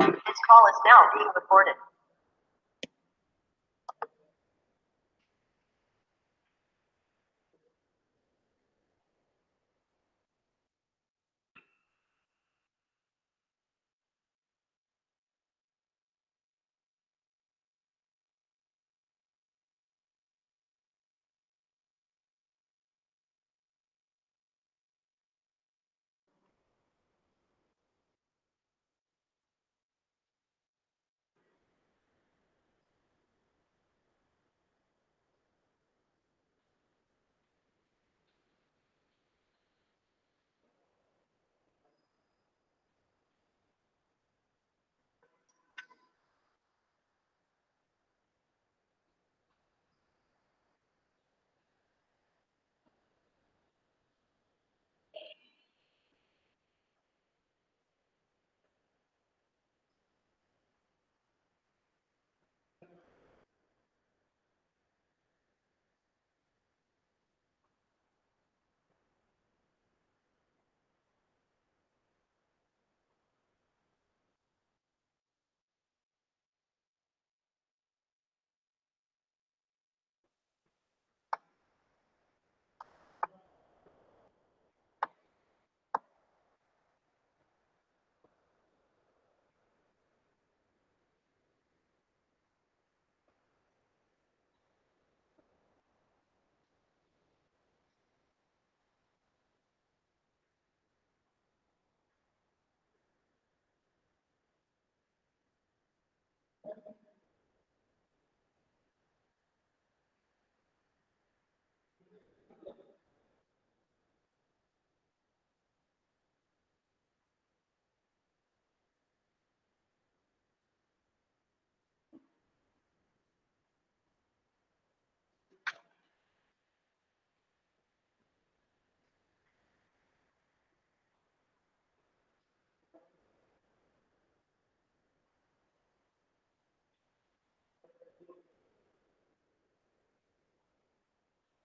This call is now being recorded.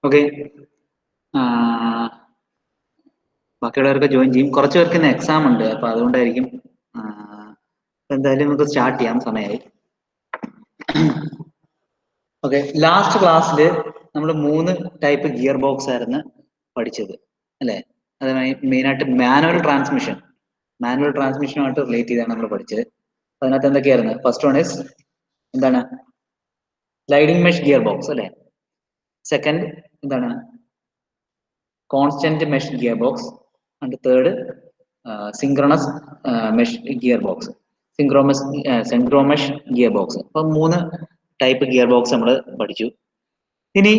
Okay, ബാക്കിയുള്ളവർക്ക് join ചെയ്യും. കുറച്ച് പേർക്ക് ഇന്ന് എക്സാം ഉണ്ട്, അപ്പൊ അതുകൊണ്ടായിരിക്കും. എന്തായാലും നമുക്ക് സ്റ്റാർട്ട് ചെയ്യാം, സമയമായി. ഓക്കെ, ലാസ്റ്റ് ക്ലാസ്സിൽ നമ്മൾ 3 ടൈപ്പ് ഗിയർ ബോക്സ് ആയിരുന്നു പഠിച്ചത്, അല്ലേ? അത് മെയിനായിട്ട് മാനുവൽ ട്രാൻസ്മിഷനുമായിട്ട് റിലേറ്റ് ചെയ്താണ് നമ്മൾ പഠിച്ചത്. അതിനകത്ത് എന്തൊക്കെയായിരുന്നു? ഫസ്റ്റ് വൺ ഇസ് എന്താണ്? സ്ലൈഡിംഗ് മെഷ് ഗിയർ ബോക്സ്, അല്ലേ? സെക്കൻഡ് എന്താണ്? Constant mesh gear box. And third synchronous mesh gear box, synchromesh gear box. അപ്പൊ 3 ടൈപ്പ് ഗിയർ ബോക്സ് നമ്മൾ പഠിച്ചു. ഇനി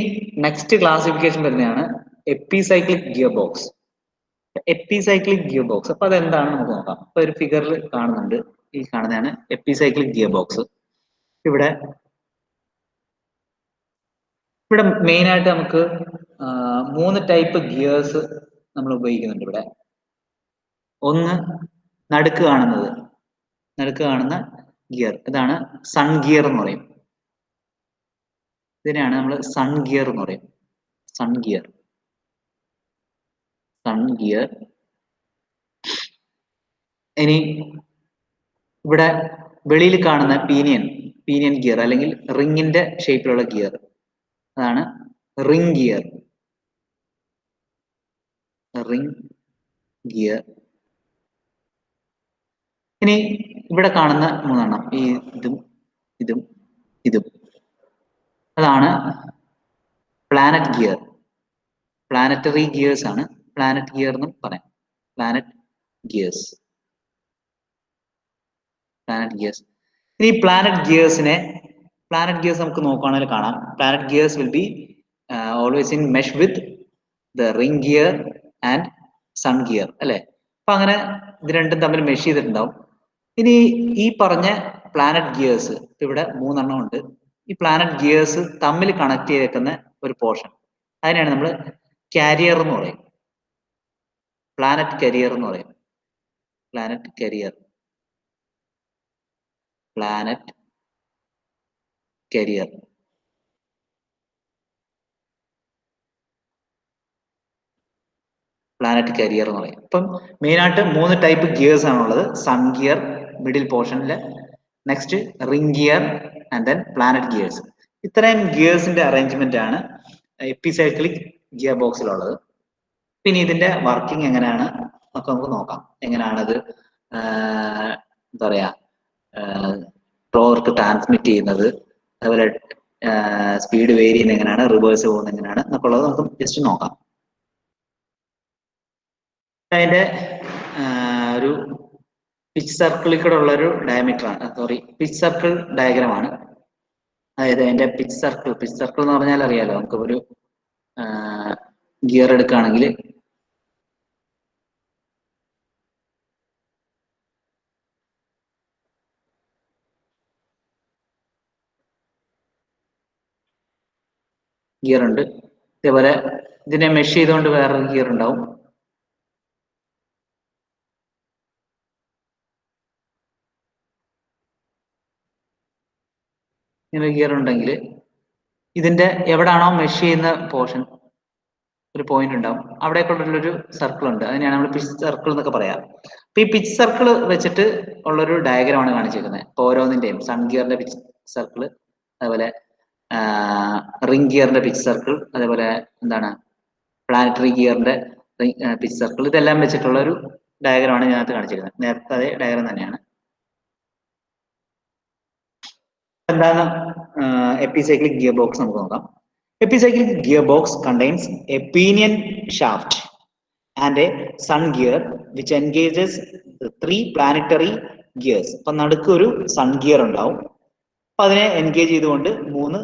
നെക്സ്റ്റ് ക്ലാസിഫിക്കേഷൻ വരുന്നതാണ് എപ്പിസൈക്ലിക് ഗിയർ ബോക്സ്. അപ്പൊ അതെന്താണ് നമുക്ക് നോക്കാം. അപ്പൊ ഒരു ഫിഗറിൽ കാണുന്നുണ്ട്, ഈ കാണുന്നതാണ് എപ്പിസൈക്ലിക് ഗിയർ ബോക്സ്. ഇവിടെ മെയിൻ ആയിട്ട് നമുക്ക് 3 ടൈപ്പ് ഗിയേഴ്സ് നമ്മൾ ഉപയോഗിക്കുന്നുണ്ട് ഇവിടെ. ഒന്ന് നടുക്ക് കാണുന്ന ഗിയർ, ഇതാണ് സൺ ഗിയർ എന്ന് പറയും. ഇതിനെയാണ് നമ്മൾ സൺ ഗിയർ എന്ന് പറയും. Sun gear. ഇനി ഇവിടെ വെളിയിൽ കാണുന്ന പീനിയൻ ഗിയർ അല്ലെങ്കിൽ റിങ്ങിന്റെ ഷേപ്പിലുള്ള ഗിയർ, അതാണ് റിംഗ് ഗിയർ. ഇനി ഇവിടെ കാണുന്ന 3 ഈ ഇതും അതാണ് പ്ലാനറ്റ് ഗിയർ. പ്ലാനറ്ററി ഗിയേഴ്സ് ആണ്, പ്ലാനറ്റ് ഗിയർ എന്നും പറയാം. Planet gears. ഇനി പ്ലാനറ്റ് ഗിയേഴ്സ് നമുക്ക് നോക്കുകയാണെങ്കിൽ കാണാം. Planet gears will be always in mesh with the ring gear and sun gear, അല്ലെ? അപ്പൊ അങ്ങനെ ഇത് രണ്ടും തമ്മിൽ മെഷ് ചെയ്തിട്ടുണ്ടാവും. ഇനി ഈ പറഞ്ഞ പ്ലാനറ്റ് ഗിയേഴ്സ് ഇവിടെ 3 ഉണ്ട്. ഈ പ്ലാനറ്റ് ഗിയേഴ്സ് തമ്മിൽ കണക്ട് ചെയ്തേക്കുന്ന ഒരു പോർഷൻ, അതിനെയാണ് നമ്മൾ കാരിയർ എന്ന് പറയും. Planet career. Planet career. എന്ന് പറയും. ഇപ്പം മെയിൻ ആയിട്ട് 3 ടൈപ്പ് ഗിയേഴ്സ് ആണുള്ളത്. സൺ ഗിയർ, മിഡിൽ പോർഷനിൽ. Next ring gear and then planet gears. ഇത്രയും ഗിയേഴ്സിന്റെ അറേഞ്ച്മെന്റ് ആണ് എപ്പിസൈക്ലിക് ഗിയർ ബോക്സിലുള്ളത്. പിന്നെ ഇതിന്റെ വർക്കിംഗ് എങ്ങനെയാണ് ഒക്കെ നമുക്ക് നോക്കാം. എങ്ങനെയാണത് എന്താ പറയാ ടോർക്ക് ട്രാൻസ്മിറ്റ് ചെയ്യുന്നത്, അതുപോലെ സ്പീഡ് വേരി ചെയ്യുന്നത് എങ്ങനെയാണ്, റിവേഴ്സ് പോകുന്നത് എങ്ങനെയാണ് എന്നൊക്കെ ഉള്ളത് നമുക്ക് ജസ്റ്റ് നോക്കാം. അതിന്റെ ഒരു പിച്ച് സർക്കിളിൽ കൂടെ ഉള്ള ഒരു ഡയമീറ്റർ ആണ്, സോറി പിച്ച് സർക്കിൾ ഡയഗ്രാം ആണ്. അതായത് അതിന്റെ പിച്ച് സർക്കിൾ എന്ന് പറഞ്ഞാൽ അറിയാലോ, നമുക്ക് ഒരു ഗിയർ എടുക്കുകയാണെങ്കിൽ ഗിയർ ഉണ്ട്, ഇതേപോലെ ഇതിനെ മെഷ് ചെയ്തുകൊണ്ട് വേറൊരു ഗിയർ ഉണ്ടാവും. ഇങ്ങനെ ഗിയർ ഉണ്ടെങ്കിൽ ഇതിന്റെ എവിടാണോ മെഷ് ചെയ്യുന്ന പോർഷൻ ഒരു പോയിന്റ് ഉണ്ടാവും, അവിടേക്കുള്ളൊരു സർക്കിൾ ഉണ്ട്, അതിനെയാണ് നമ്മൾ പിച്ച് സർക്കിൾ എന്നൊക്കെ പറയാം. അപ്പൊ ഈ പിച്ച് സർക്കിൾ വെച്ചിട്ട് ഉള്ളൊരു ഡയഗ്രാമാണ് കാണിച്ചിരിക്കുന്നത്. ഇപ്പൊ ഓരോന്നിന്റെയും സൺ ഗിയറിന്റെ പിച്ച് സർക്കിൾ, അതേപോലെ റിംഗ് ഗിയറിന്റെ പിച്ച് സർക്കിൾ, അതേപോലെ എന്താണ് പ്ലാനറ്ററി ഗിയറിന്റെ പിച്ച് സർക്കിൾ, ഇതെല്ലാം വെച്ചിട്ടുള്ള ഒരു ഡയഗ്രമാണ് ഇതിനകത്ത് കാണിച്ചിരിക്കുന്നത്. നേരത്തെ അതേ ഡയഗ്രാം തന്നെയാണ്. എന്താണ് എപ്പിസൈക്ലിക് ഗിയർ ബോക്സ് നമുക്ക് നോക്കാം. Epicyclic gearbox contains a pinion shaft and a sun gear which engages the 3 planetary gears. അപ്പൊ നടുക്ക് ഒരു സൺ ഗിയർ ഉണ്ടാവും, അപ്പൊ അതിനെ എൻഗേജ് ചെയ്തുകൊണ്ട് 3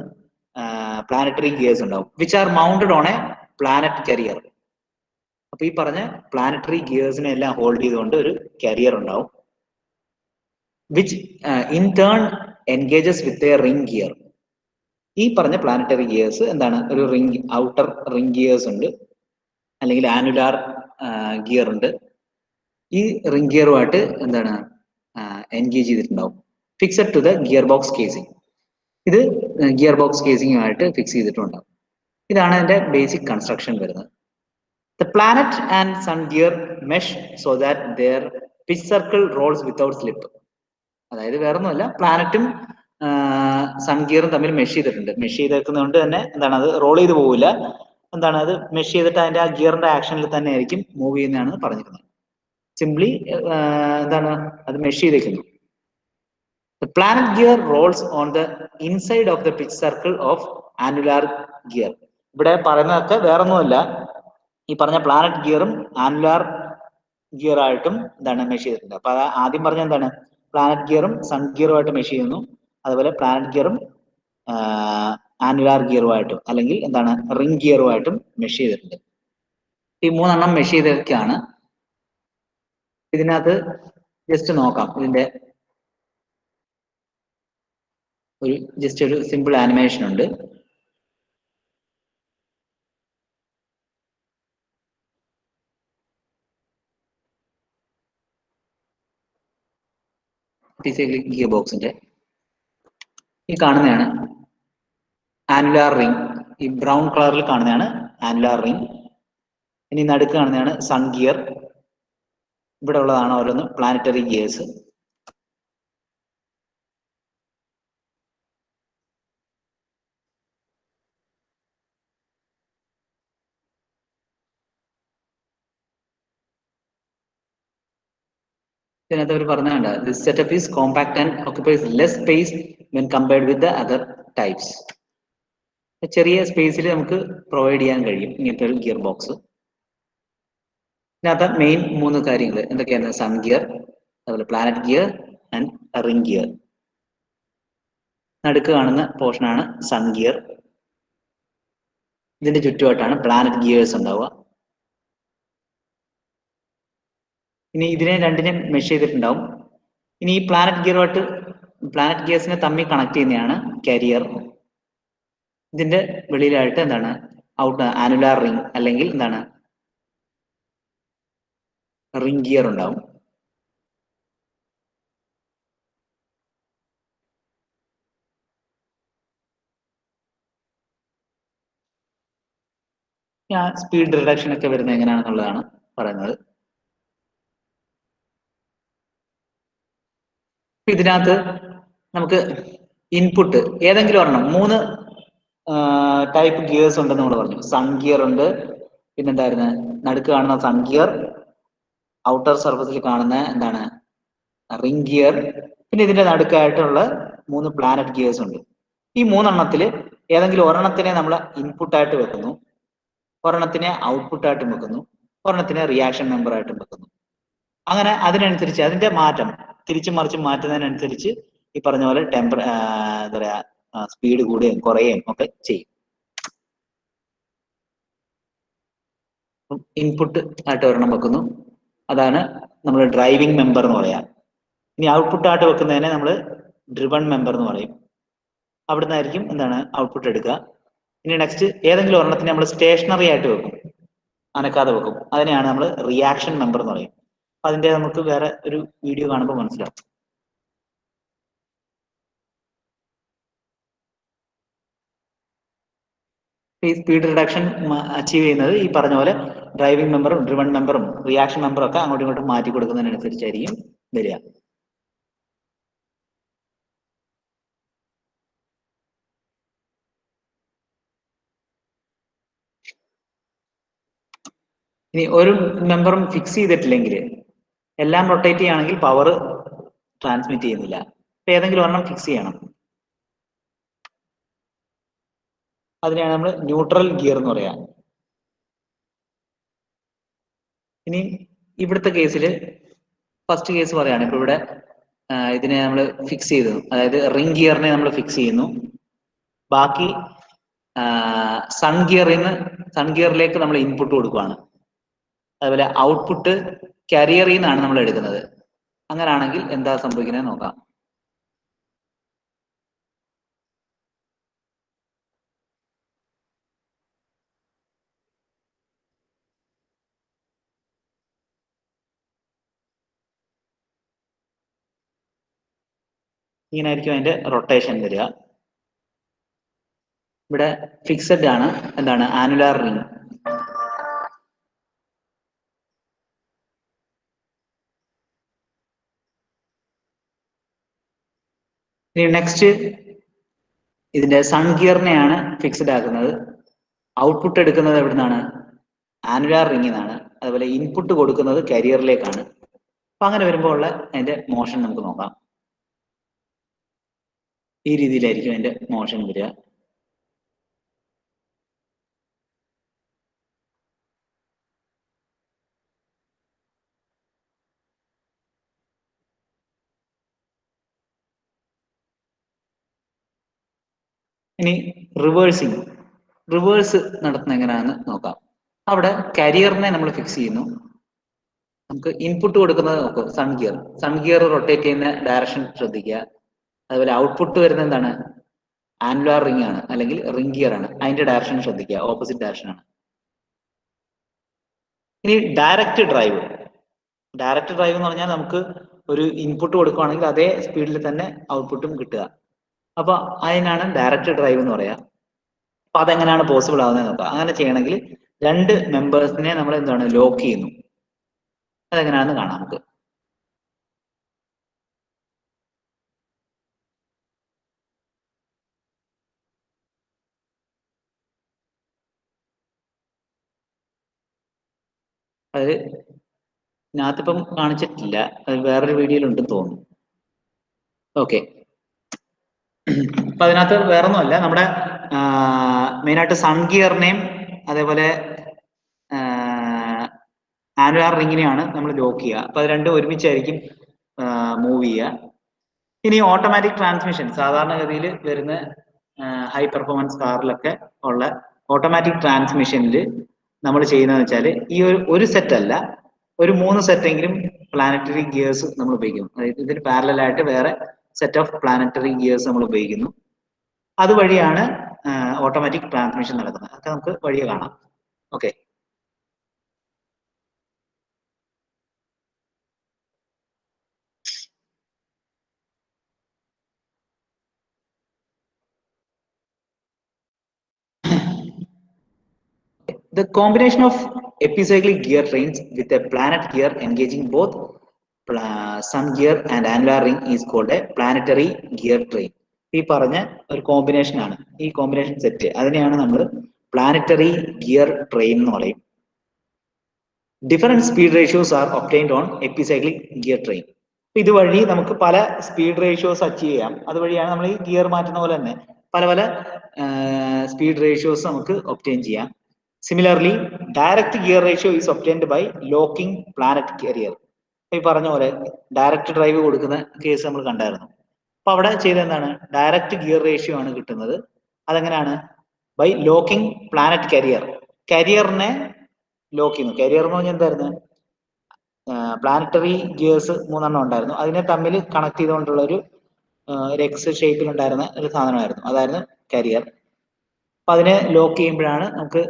പ്ലാനറ്ററി ഗിയേഴ്സ് ഉണ്ടാവും, which are mounted on A planet career. അപ്പൊ ഈ പറഞ്ഞ പ്ലാനറ്ററി ഗിയേഴ്സിനെ എല്ലാം ഹോൾഡ് ചെയ്തുകൊണ്ട് ഒരു കരിയർ ഉണ്ടാവും, which in turn engages with a ring gear. ഈ പറഞ്ഞ പ്ലാനറ്ററി ഗിയേഴ്സ് എന്താണ്, ഒരു റിംഗ് ഔട്ടർ റിംഗ് ഗിയേഴ്സ് ഉണ്ട്, അല്ലെങ്കിൽ ആനുലാർ ഗിയർ ഉണ്ട്. ഈ റിംഗ് ഗിയറുമായിട്ട് എന്താണ് എൻഗേജ് ചെയ്തിട്ടുണ്ടാവും, fixed to the gear box casing. ഇത് ഗിയർ ബോക്സ് കേസിംഗുമായിട്ട് ഫിക്സ് ചെയ്തിട്ടുണ്ടാവും. ഇതാണ് അതിന്റെ ബേസിക് കൺസ്ട്രക്ഷൻ വരുന്നത്. The planet and sun gear mesh so that their pitch circle rolls without slip. അതായത് വേറൊന്നുമല്ല, പ്ലാനറ്റും സൺ ഗിയറും തമ്മിൽ മെഷ് ചെയ്തിട്ടുണ്ട്. മെഷ് ചെയ്തേക്കുന്നതുകൊണ്ട് തന്നെ എന്താണ്, അത് റോൾ ചെയ്ത് പോകില്ല, എന്താണ് അത് മെഷ് ചെയ്തിട്ട് അതിന്റെ ആ ഗിയറിന്റെ ആക്ഷനിൽ തന്നെ ആയിരിക്കും മൂവ് ചെയ്യുന്നതാണ് പറഞ്ഞിരുന്നത്. സിംപ്ലി എന്താണ് അത് mesh ചെയ്തേക്കുന്നു. The planet gear rolls on the inside of the pitch circle of annular gear. ഇവിടെ പറയുന്നതൊക്കെ വേറൊന്നുമല്ല, ഈ പറഞ്ഞ പ്ലാനറ്റ് ഗിയറും ആനുലാർ ഗിയർ ആയിട്ടും എന്താണ് മെഷ് ചെയ്തിട്ടുണ്ട്. അപ്പൊ ആദ്യം പറഞ്ഞ എന്താണ്, പ്ലാനറ്റ് ഗിയറും സൺ ഗിയറുമായിട്ട് മെഷ് ചെയ്യുന്നു, അതുപോലെ പ്ലാനറ്റ് ഗിയറും ആനുലാർ ഗിയറുമായിട്ടും അല്ലെങ്കിൽ എന്താണ് റിംഗ് ഗിയറുമായിട്ടും മെഷ് ചെയ്തിട്ടുണ്ട്. ഈ 3 എണ്ണം മെഷ് ചെയ്തൊക്കെയാണ്. ഇതിനകത്ത് ജസ്റ്റ് നോക്കാം, ഇതിന്റെ ഒരു ജസ്റ്റ് ഒരു സിമ്പിൾ ആനിമേഷൻ ഉണ്ട്. എപ്പിസൈക്ലിക് ഗിയർ ബോക്സിന്റെ ഈ കാണുന്നതാണ് ആനുലാർ റിംഗ്, ഈ ബ്രൗൺ കളറിൽ കാണുന്നതാണ് ആനുലാർ റിംഗ്. ഇനി നടുക്ക് കാണുന്നതാണ് സൺ ഗിയർ, ഇവിടെ ഉള്ളതാണ് ഓരോന്ന് പ്ലാനറ്ററി ഗിയേഴ്സ്. ഇതിനകത്ത് അവർ പറഞ്ഞാണ്ട് this setup is compact and occupies less space when compared with the other types. ചെറിയ സ്പേസിൽ നമുക്ക് പ്രൊവൈഡ് ചെയ്യാൻ കഴിയും ഇങ്ങനത്തെ ഒരു ഗിയർ ബോക്സ്. ഇതിനകത്ത് മെയിൻ 3 കാര്യങ്ങൾ എന്തൊക്കെയാണ്, സൺ ഗിയർ, അതുപോലെ planet gear and ring gear. നടുക്ക് കാണുന്ന പോർഷനാണ് സൺ ഗിയർ, ഇതിന്റെ ചുറ്റുമായിട്ടാണ് പ്ലാനറ്റ് ഗിയേഴ്സ് ഉണ്ടാവുക. ഇനി ഇതിനെ രണ്ടിനെയും മെഷ് ചെയ്തിട്ടുണ്ടാവും. ഇനി ഈ പ്ലാനറ്റ് ഗിയേഴ്സിനെ തമ്മിൽ കണക്ട് ചെയ്യുന്നതാണ് കരിയർ. ഇതിന്റെ വെളിയിലായിട്ട് എന്താണ് ആനുലാർ റിംഗ് അല്ലെങ്കിൽ എന്താണ് റിംഗ് ഗിയർ ഉണ്ടാവും. സ്പീഡ് റിഡക്ഷൻ ഒക്കെ വരുന്നത് എങ്ങനെയാണെന്നുള്ളതാണ് പറയുന്നത്. ഇതിനകത്ത് നമുക്ക് ഇൻപുട്ട് ഏതെങ്കിലും ഒരെണ്ണം 3 ടൈപ്പ് ഗിയേഴ്സ് ഉണ്ടെന്ന് നമ്മൾ പറഞ്ഞു. സൺ ഗിയർ ഉണ്ട്, പിന്നെന്തായിരുന്നു നടുക്ക് കാണുന്ന സൺ ഗിയർ, ഔട്ടർ സർഫസിൽ കാണുന്ന എന്താണ് റിംഗ് ഗിയർ, പിന്നെ ഇതിന്റെ നടുക്കായിട്ടുള്ള 3 പ്ലാനറ്റ് ഗിയേഴ്സ് ഉണ്ട്. ഈ 3 ഏതെങ്കിലും ഒരെണ്ണത്തിനെ നമ്മൾ ഇൻപുട്ടായിട്ട് വെക്കുന്നു, ഒരെണ്ണത്തിനെ ഔട്ട്പുട്ടായിട്ടും വെക്കുന്നു, ഒരെണ്ണത്തിനെ റിയാക്ഷൻ മെമ്പർ ആയിട്ടും വെക്കുന്നു. അങ്ങനെ അതിനനുസരിച്ച് അതിന്റെ മാറ്റം തിരിച്ചും മറിച്ചും മാറ്റുന്നതിനനുസരിച്ച് ഈ പറഞ്ഞ പോലെ എന്താ പറയാ സ്പീഡ് കൂടുകയും കുറയുകയും ഒക്കെ ചെയ്യും. ഇൻപുട്ട് ആയിട്ട് ഒരെണ്ണം വെക്കുന്നു, അതാണ് നമ്മൾ ഡ്രൈവിംഗ് മെമ്പർ എന്ന് പറയാം. ഇനി ഔട്ട്പുട്ട് ആയിട്ട് വെക്കുന്നതിനെ നമ്മൾ ഡ്രിവൺ മെമ്പർ എന്ന് പറയും. അവിടുന്നായിരിക്കും എന്താണ് ഔട്ട്പുട്ട് എടുക്കുക. ഇനി നെക്സ്റ്റ് ഏതെങ്കിലും ഒരെണ്ണത്തിന് നമ്മൾ സ്റ്റേഷനറി ആയിട്ട് വെക്കും, അനക്കാതെ വെക്കും, അതിനെയാണ് നമ്മൾ റിയാക്ഷൻ മെമ്പർ എന്ന് പറയും. അതിന്റെ നമുക്ക് വേറെ ഒരു വീഡിയോ കാണുമ്പോൾ മനസ്സിലാവും. ഈ സ്പീഡ് റിഡക്ഷൻ അച്ചീവ് ചെയ്യുന്നത് ഈ പറഞ്ഞ പോലെ ഡ്രൈവിംഗ് മെമ്പറും ഡ്രിവൺ മെമ്പറും റിയാക്ഷൻ മെമ്പറും ഒക്കെ അങ്ങോട്ടും ഇങ്ങോട്ടും മാറ്റി കൊടുക്കുന്നതിനനുസരിച്ചായിരിക്കും വരിക. ഇനി ഒരു മെമ്പറും ഫിക്സ് ചെയ്തിട്ടില്ലെങ്കിൽ എല്ലാം റൊട്ടേറ്റ് ചെയ്യുകയാണെങ്കിൽ പവർ ട്രാൻസ്മിറ്റ് ചെയ്യുന്നില്ല. ഏതെങ്കിലും ഒരെണ്ണം ഫിക്സ് ചെയ്യണം. അതിനെയാണ് നമ്മൾ ന്യൂട്രൽ ഗിയർ എന്ന് പറയാം. ഇനി ഇവിടുത്തെ കേസിൽ ഫസ്റ്റ് കേസ് പറയാണ്. ഇപ്പൊ ഇവിടെ ഇതിനെ നമ്മൾ ഫിക്സ് ചെയ്തു, അതായത് റിംഗ് ഗിയറിനെ നമ്മൾ ഫിക്സ് ചെയ്യുന്നു. ബാക്കി സൺ ഗിയറിലേക്ക് നമ്മൾ ഇൻപുട്ട് കൊടുക്കുകയാണ്. അതുപോലെ ഔട്ട്പുട്ട് കാരിയറിൽ നിന്നാണ് നമ്മൾ എടുക്കുന്നത്. അങ്ങനെയാണെങ്കിൽ എന്താ സംഭവിക്കുന്നത് നോക്കാം. ഇങ്ങനെ ആയിരിക്കും അതിന്റെ റൊട്ടേഷൻ വരിക. ഇവിടെ ഫിക്സഡ് ആണ്, എന്താണ് ആനുലാർ റിംഗ്. ഇനി നെക്സ്റ്റ് ഇതിന്റെ സൺ ഗിയറിനെയാണ് ഫിക്സഡ് ആക്കുന്നത്. ഔട്ട്പുട്ട് എടുക്കുന്നത് എവിടെ നിന്നാണ്? ആനുലാർ റിംഗിൽ നിന്നാണ്. അതുപോലെ ഇൻപുട്ട് കൊടുക്കുന്നത് കരിയറിലേക്കാണ്. അപ്പൊ അങ്ങനെ വരുമ്പോൾ ഉള്ള അതിന്റെ മോഷൻ നമുക്ക് നോക്കാം. ഈ രീതിയിലായിരിക്കും അതിന്റെ മോഷൻ വരിക. ഇനി റിവേഴ്സ് നടത്തുന്ന എങ്ങനെയാണെന്ന് നോക്കാം. അവിടെ കരിയറിനെ നമ്മൾ ഫിക്സ് ചെയ്യുന്നു. നമുക്ക് ഇൻപുട്ട് കൊടുക്കുന്നത് നോക്കും, സൺ ഗിയർ റൊട്ടേറ്റ് ചെയ്യുന്ന ഡയറക്ഷൻ ശ്രദ്ധിക്കുക. അതുപോലെ ഔട്ട്പുട്ട് വരുന്നത് എന്താണ്? ആനുലാർ റിംഗ് ആണ്, അല്ലെങ്കിൽ റിംഗ് ഗിയർ ആണ്. അതിന്റെ ഡയറക്ഷൻ ശ്രദ്ധിക്കുക, ഓപ്പോസിറ്റ് ഡയറക്ഷൻ ആണ്. ഇനി ഡയറക്റ്റ് ഡ്രൈവ് എന്ന് പറഞ്ഞാൽ നമുക്ക് ഒരു ഇൻപുട്ട് കൊടുക്കുകയാണെങ്കിൽ അതേ സ്പീഡിൽ തന്നെ ഔട്ട്പുട്ടും കിട്ടുക. അപ്പൊ അതിനാണ് ഡയറക്റ്റ് ഡ്രൈവ് എന്ന് പറയാം. അപ്പൊ അതെങ്ങനെയാണ് പോസിബിൾ ആവുന്നത് നോക്കാം. അങ്ങനെ ചെയ്യണമെങ്കിൽ 2 മെമ്പേഴ്സിനെ നമ്മൾ എന്താണ് ലോക്ക് ചെയ്യുന്നു. അതെങ്ങനെയാണെന്ന് കാണാം നമുക്ക്. അത് ഇതിനകത്തിപ്പം കാണിച്ചിട്ടില്ല, അത് വേറൊരു വീഡിയോയിൽ ഉണ്ടെന്ന് തോന്നുന്നു. ഓക്കെ, അപ്പൊ അതിനകത്ത് വേറൊന്നുമല്ല, നമ്മുടെ മെയിനായിട്ട് സൺ ഗിയറിനെയും അതേപോലെ ആനുലാർ റിംഗിനെയാണ് നമ്മൾ ലോക്ക് ചെയ്യുക. അപ്പൊ അത് രണ്ടും ഒരുമിച്ചായിരിക്കും മൂവ് ചെയ്യുക. ഇനി ഓട്ടോമാറ്റിക് ട്രാൻസ്മിഷൻ സാധാരണഗതിയിൽ വരുന്ന ഹൈ പെർഫോമൻസ് കാറിലൊക്കെ ഉള്ള ഓട്ടോമാറ്റിക് ട്രാൻസ്മിഷനിൽ നമ്മൾ ചെയ്യുന്നതെന്ന് വെച്ചാൽ ഈ ഒരു സെറ്റ് അല്ല, ഒരു 3 സെറ്റെങ്കിലും പ്ലാനറ്ററി ഗിയേഴ്സ് നമ്മൾ ഉപയോഗിക്കും. അതായത് ഇതിന് പാരലായിട്ട് വേറെ സെറ്റ് ഓഫ് പ്ലാനറ്ററി ഗിയേഴ്സ് നമ്മൾ ഉപയോഗിക്കുന്നു. അതുവഴിയാണ് ഓട്ടോമാറ്റിക് ട്രാൻസ്മിഷൻ നടക്കുന്നത്. അതൊക്കെ നമുക്ക് വഴിയെ കാണാം. Okay, the combination of epicyclic gear trains with a planet gear engaging both sun gear and annular ring is called a planetary gear train. ഈ പറഞ്ഞ ഒരു കോമ്പിനേഷൻ ആണ്, ഈ കോമ്പിനേഷൻ സെറ്റ് അതിനെയാണ് നമ്മൾ പ്ലാനറ്ററി ഗിയർ ട്രെയിൻ എന്ന് പറയും. Different speed ratios R obtained on epicyclic gear train. ഇതുവഴി നമുക്ക് പല സ്പീഡ് റേഷ്യോസ് അച്ചീവ് ചെയ്യാം. അതുവഴിയാണ് നമ്മൾ ഈ ഗിയർ മാറ്റുന്ന പോലെ തന്നെ പല പല സ്പീഡ് റേഷ്യോസ് നമുക്ക് ഒബ്റ്റൈൻ ചെയ്യാം. Similarly direct gear ratio is obtained by locking planet carrier. ഈ പറഞ്ഞ പോലെ ഡയറക്റ്റ് ഡ്രൈവ് കൊടുക്കുന്ന കേസ് നമ്മൾ കണ്ടായിരുന്നു. അപ്പൊ അവിടെ ചെയ്ത എന്താണ്, ഡയറക്റ്റ് ഗിയർ റേഷ്യോ ആണ് കിട്ടുന്നത്. അതെങ്ങനെയാണ്? By locking planet carrier. കരിയറിനെ ലോക്ക് ചെയ്യുന്നു. കരിയർ എന്ന് പറഞ്ഞാൽ എന്തായിരുന്നു? പ്ലാനറ്ററി ഗിയേഴ്സ് 3 ഉണ്ടായിരുന്നു. അതിനെ തമ്മിൽ കണക്ട് ചെയ്തുകൊണ്ടുള്ള ഒരു എക്സ് ഷേപ്പിൽ ഉണ്ടായിരുന്ന ഒരു സാധനമായിരുന്നു, അതായിരുന്നു കരിയർ. അപ്പൊ അതിനെ ലോക്ക് ചെയ്യുമ്പോഴാണ് നമുക്ക്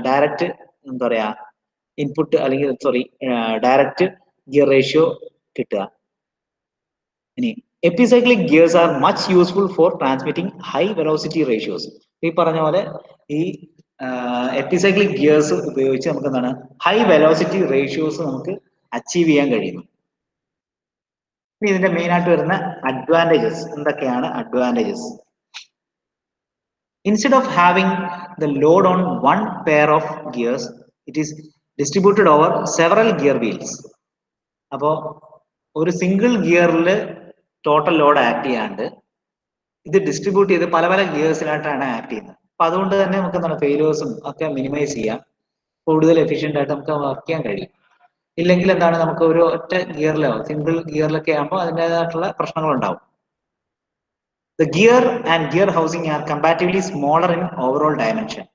ഡയറക്റ്റ് എന്താ പറയാ ഇൻപുട്ട് അല്ലെങ്കിൽ ഡയറക്റ്റ് ഗിയർ റേഷ്യോ കിട്ടുക. ഇനി epicyclic gears are much useful for transmitting high velocity ratios. ഈ പറഞ്ഞ പോലെ ഈ എപ്പിസൈക്ലിക് ഗിയേഴ്സ് ഉപയോഗിച്ച് നമുക്ക് എന്താണ് ഹൈ വെലോസിറ്റി റേഷ്യോസ് നമുക്ക് അച്ചീവ് ചെയ്യാൻ കഴിയുന്നു. ഇനി ഇതിന്റെ മെയിൻ ആയിട്ട് വരുന്ന അഡ്വാൻറ്റേജസ് എന്തൊക്കെയാണ്? Advantages: instead of having the load on one pair of gears, it is distributed over several gear wheels. അപ്പോൾ ഒരു സിംഗിൾ ഗിയറിൽ ടോട്ടൽ ലോഡ് ആക്ട് ചെയ്യാണ്ട് ഇത് ഡിസ്ട്രിബ്യൂട്ട് ചെയ്ത് പല പല ഗിയേഴ്സിലായിട്ടാണ് ആക്ട് ചെയ്യുന്നത്. അപ്പൊ അതുകൊണ്ട് തന്നെ നമുക്ക് എന്താണ് ഫെയിലിയേഴ്സും ഒക്കെ മിനിമൈസ് ചെയ്യാം, കൂടുതൽ എഫിഷ്യന്റ് ആയിട്ട് നമുക്ക് വർക്ക് ചെയ്യാൻ കഴിയും. ഇല്ലെങ്കിൽ എന്താണ്, നമുക്ക് ഒരു ഒറ്റ ഗിയറിലോ സിംഗിൾ ഗിയറിലൊക്കെ ആകുമ്പോൾ അതിൻ്റെതായിട്ടുള്ള പ്രശ്നങ്ങൾ ഉണ്ടാവും. The gear and gear housing are comparatively smaller in overall dimension.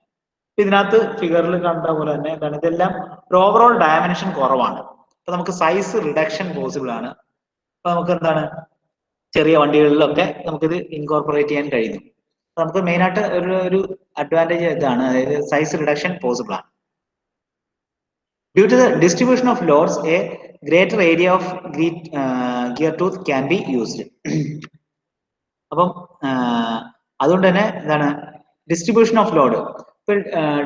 ഇതിനകത്ത് ഫിഗറിൽ കണ്ട പോലെ തന്നെ എന്താണ്, ഇതെല്ലാം ഒരു ഓവറോൾ ഡയമെൻഷൻ കുറവാണ്. അപ്പൊ നമുക്ക് സൈസ് റിഡക്ഷൻ പോസിബിൾ ആണ്. അപ്പൊ നമുക്ക് എന്താണ്, ചെറിയ വണ്ടികളിലൊക്കെ നമുക്കിത് ഇൻകോർപ്പറേറ്റ് ചെയ്യാൻ കഴിയുന്നു. നമുക്ക് മെയിൻ ആയിട്ട് ഒരു അഡ്വാൻറ്റേജ് ഇതാണ്, അതായത് സൈസ് റിഡക്ഷൻ പോസിബിൾ ആണ്. Due to the distribution of loads, a greater area of gear tooth can be used. അപ്പം അതുകൊണ്ട് തന്നെ എന്താണ്, ഡിസ്ട്രിബ്യൂഷൻ ഓഫ് ലോഡ്. ഇപ്പൊ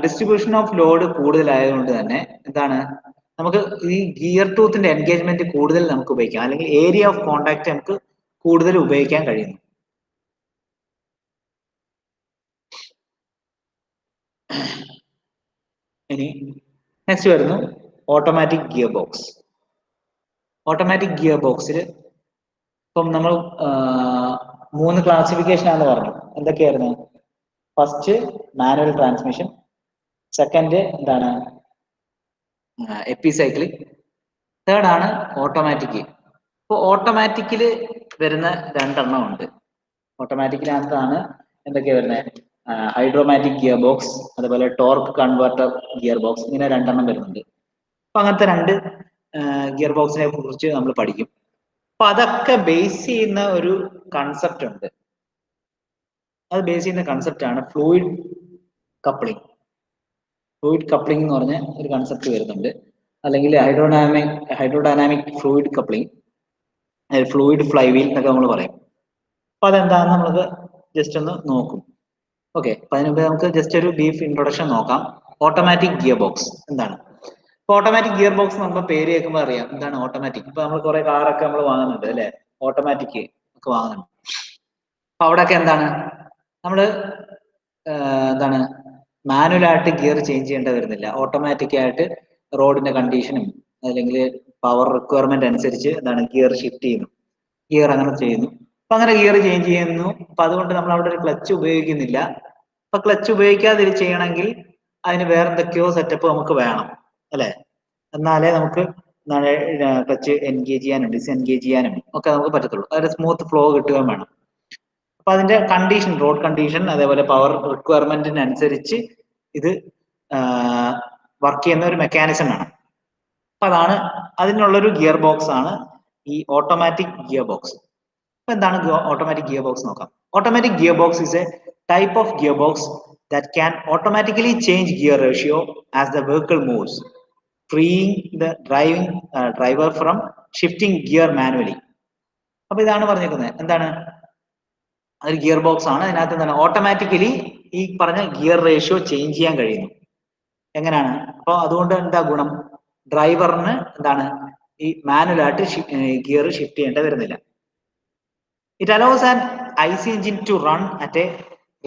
ഡിസ്ട്രിബ്യൂഷൻ ഓഫ് ലോഡ് കൂടുതലായതുകൊണ്ട് തന്നെ എന്താണ്, നമുക്ക് ഈ ഗിയർ ടൂത്തിന്റെ എൻഗേജ്മെന്റ് കൂടുതൽ നമുക്ക് ഉപയോഗിക്കാം, അല്ലെങ്കിൽ ഏരിയ ഓഫ് കോണ്ടാക്ട് നമുക്ക് കൂടുതൽ ഉപയോഗിക്കാൻ കഴിയുന്നു. ഇനി നെക്സ്റ്റ് വരുന്നു automatic gear box. Automatic gear ബോക്സിൽ ഇപ്പം നമ്മൾ 3 ക്ലാസിഫിക്കേഷൻ ആണെന്ന് പറഞ്ഞു. എന്തൊക്കെയായിരുന്നു? ഫസ്റ്റ് മാനുവൽ ട്രാൻസ്മിഷൻ, സെക്കൻഡ് എന്താണ് എപ്പിസൈക്ലിക്, തേർഡ് ആണ് ഓട്ടോമാറ്റിക്. ഇപ്പോൾ ഓട്ടോമാറ്റിക്കില് വരുന്ന 2 ഉണ്ട്. ഓട്ടോമാറ്റിക്കിനകത്താണ് എന്തൊക്കെയാ വരുന്നത്? ഹൈഡ്രോമാറ്റിക് ഗിയർ ബോക്സ്, അതുപോലെ ടോർക്ക് കൺവേർട്ടർ ഗിയർ ബോക്സ്, ഇങ്ങനെ 2 വരുന്നുണ്ട്. അപ്പൊ അങ്ങനത്തെ 2 ഗിയർ ബോക്സിനെ കുറിച്ച് നമ്മൾ പഠിക്കും. അപ്പൊ അതൊക്കെ ബേസ് ചെയ്യുന്ന ഒരു കൺസെപ്റ്റ് ഉണ്ട്. അത് ബേസ് ചെയ്യുന്ന കൺസെപ്റ്റ് ആണ് ഫ്ലൂയിഡ് കപ്ലിംഗ്. ഫ്ലൂയിഡ് കപ്ലിംഗ് എന്ന് പറഞ്ഞ ഒരു കൺസെപ്റ്റ് വരുന്നുണ്ട്, അല്ലെങ്കിൽ hydrodynamic fluid coupling, fluid flywheel എന്നൊക്കെ നമ്മൾ പറയും. അപ്പൊ അതെന്താണെന്ന് നമുക്ക് ജസ്റ്റ് ഒന്ന് നോക്കും. ഓക്കെ, അപ്പൊ അതിന് മുമ്പ് നമുക്ക് ജസ്റ്റ് ഒരു ബ്രീഫ് ഇൻട്രൊഡക്ഷൻ നോക്കാം. ഓട്ടോമാറ്റിക് ഗിയർ ബോക്സ് എന്താണ്? ഇപ്പൊ ഓട്ടോമാറ്റിക് ഗിയർ ബോക്സ് നമ്മൾ പേര് കേൾക്കുമ്പോൾ അറിയാം എന്താണ് ഓട്ടോമാറ്റിക്. ഇപ്പൊ നമ്മൾ കുറെ കാറൊക്കെ നമ്മൾ വാങ്ങുന്നുണ്ട് അല്ലെ, ഓട്ടോമാറ്റിക് ഒക്കെ വാങ്ങുന്നുണ്ട്. അപ്പൊ അവിടെയൊക്കെ എന്താണ്, നമ്മള് എന്താണ് മാനുവലായിട്ട് ഗിയർ ചേഞ്ച് ചെയ്യേണ്ടി വരുന്നില്ല. ഓട്ടോമാറ്റിക് ആയിട്ട് റോഡിന്റെ കണ്ടീഷനും അല്ലെങ്കിൽ പവർ റിക്വയർമെന്റ് അനുസരിച്ച് എന്താണ് ഗിയർ ഷിഫ്റ്റ് ചെയ്യുന്നു, ഗിയർ അങ്ങനെ ചെയ്യുന്നു. അപ്പൊ അങ്ങനെ ഗിയർ ചേഞ്ച് ചെയ്യുന്നു. അപ്പൊ അതുകൊണ്ട് നമ്മൾ അവിടെ ഒരു ക്ലച്ച് ഉപയോഗിക്കുന്നില്ല. അപ്പൊ ക്ലച്ച് ഉപയോഗിക്കാതെ ചെയ്യണമെങ്കിൽ അതിന് വേറെ എന്തൊക്കെയോ സെറ്റപ്പ് നമുക്ക് വേണം അല്ലെ, എന്നാലേ നമുക്ക് ക്ലച്ച് എൻഗേജ് ചെയ്യാനും ഡിസ്എൻഗേജ് ചെയ്യാനും ഒക്കെ നമുക്ക് പറ്റത്തുള്ളൂ. അതൊരു സ്മൂത്ത് ഫ്ലോ കിട്ടുകയും വേണം. അപ്പൊ അതിന്റെ കണ്ടീഷൻ, റോഡ് കണ്ടീഷൻ, അതേപോലെ പവർ റിക്വയർമെന്റിനനുസരിച്ച് ഇത് വർക്ക് ചെയ്യുന്ന ഒരു മെക്കാനിസം ആണ്. അപ്പൊ അതാണ് അതിനുള്ളൊരു ഗിയർ ബോക്സ് ആണ് ഈ ഓട്ടോമാറ്റിക് ഗിയർ ബോക്സ്. അപ്പൊ എന്താണ് ഓട്ടോമാറ്റിക് ഗിയർ ബോക്സ് നോക്കാം. Automatic gear box is A type of gear box that can automatically change gear ratio as the vehicle moves, freeing the driver from shifting gear manually. അപ്പൊ ഇതാണ് പറഞ്ഞിരിക്കുന്നത്. എന്താണ്, അതൊരു gear box ആണ്. അതിനകത്ത് എന്താണ് automatically ഈ പറഞ്ഞ ഗിയർ റേഷ്യോ ചേഞ്ച് ചെയ്യാൻ കഴിയുന്നു. എങ്ങനെയാണ്? അപ്പൊ അതുകൊണ്ട് എന്താ ഗുണം? ഡ്രൈവറിന് എന്താണ് ഈ മാനുവലായിട്ട് ഗിയർ ഷിഫ്റ്റ് ചെയ്യേണ്ടി വരുന്നില്ല. It allows an IC engine to run at a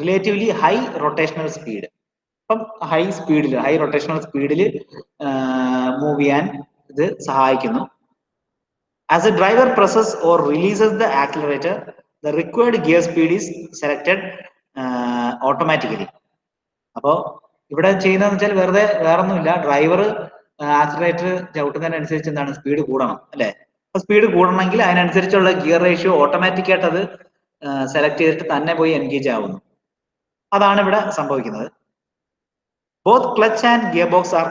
relatively high rotational speed. അപ്പം ഹൈ റൊട്ടേഷണൽ സ്പീഡിൽ മൂവ് ചെയ്യാൻ ഇത് സഹായിക്കുന്നു. As the driver presses or releases the accelerator, the required gear speed is selected automatically. അപ്പോൾ ഇവിടെ ചെയ്യുന്നതെന്ന് വെച്ചാൽ വെറുതെ വേറൊന്നുമില്ല, ഡ്രൈവർ ആക്സിലറേറ്റർ ചവിട്ടുന്നതിനനുസരിച്ച് എന്താണ് സ്പീഡ് കൂടണം അല്ലെ. അപ്പൊ സ്പീഡ് കൂടണമെങ്കിൽ അതിനനുസരിച്ചുള്ള ഗിയർ റേഷ്യോ ഓട്ടോമാറ്റിക് ആയിട്ട് അത് സെലക്ട് ചെയ്തിട്ട് തന്നെ പോയി എൻഗേജ് ആവുന്നു. അതാണ് ഇവിടെ സംഭവിക്കുന്നത്. Both clutch and gearbox are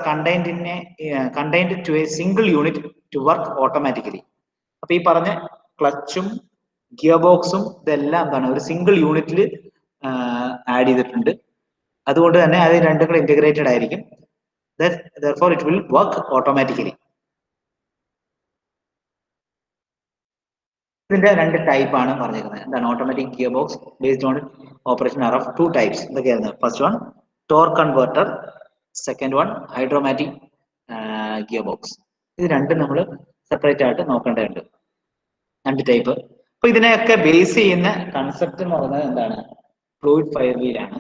contained to a single unit to work automatically. അപ്പൊ ഈ പറഞ്ഞ ക്ലച്ചും ഗിയർ ബോക്സും ഇതെല്ലാം എന്താണ് ഒരു സിംഗിൾ യൂണിറ്റിൽ ആഡ് ചെയ്തിട്ടുണ്ട്. അതുകൊണ്ട് തന്നെ അത് രണ്ടും കൂടെ ഇന്റഗ്രേറ്റഡ് ആയിരിക്കും. Therefore it will work automatically. ഇതിന്റെ രണ്ട് ടൈപ്പ് ആണ് പറഞ്ഞിരിക്കുന്നത്. എന്താണ് automatic gear box based on operation are of 2 types. എന്തൊക്കെയായിരുന്നു? First one torque converter, second one hydromatic gear box. ഇത് രണ്ടും നമ്മൾ സെപ്പറേറ്റ് ആയിട്ട് നോക്കേണ്ടതുണ്ട്, രണ്ട് ടൈപ്പ്. അപ്പൊ ഇതിനെയൊക്കെ ബേസ് ചെയ്യുന്ന കൺസെപ്റ്റ് എന്ന് പറയുന്നത് എന്താണ്? ഫ്ലൂയിഡ് ഫയർ വീലാണ്.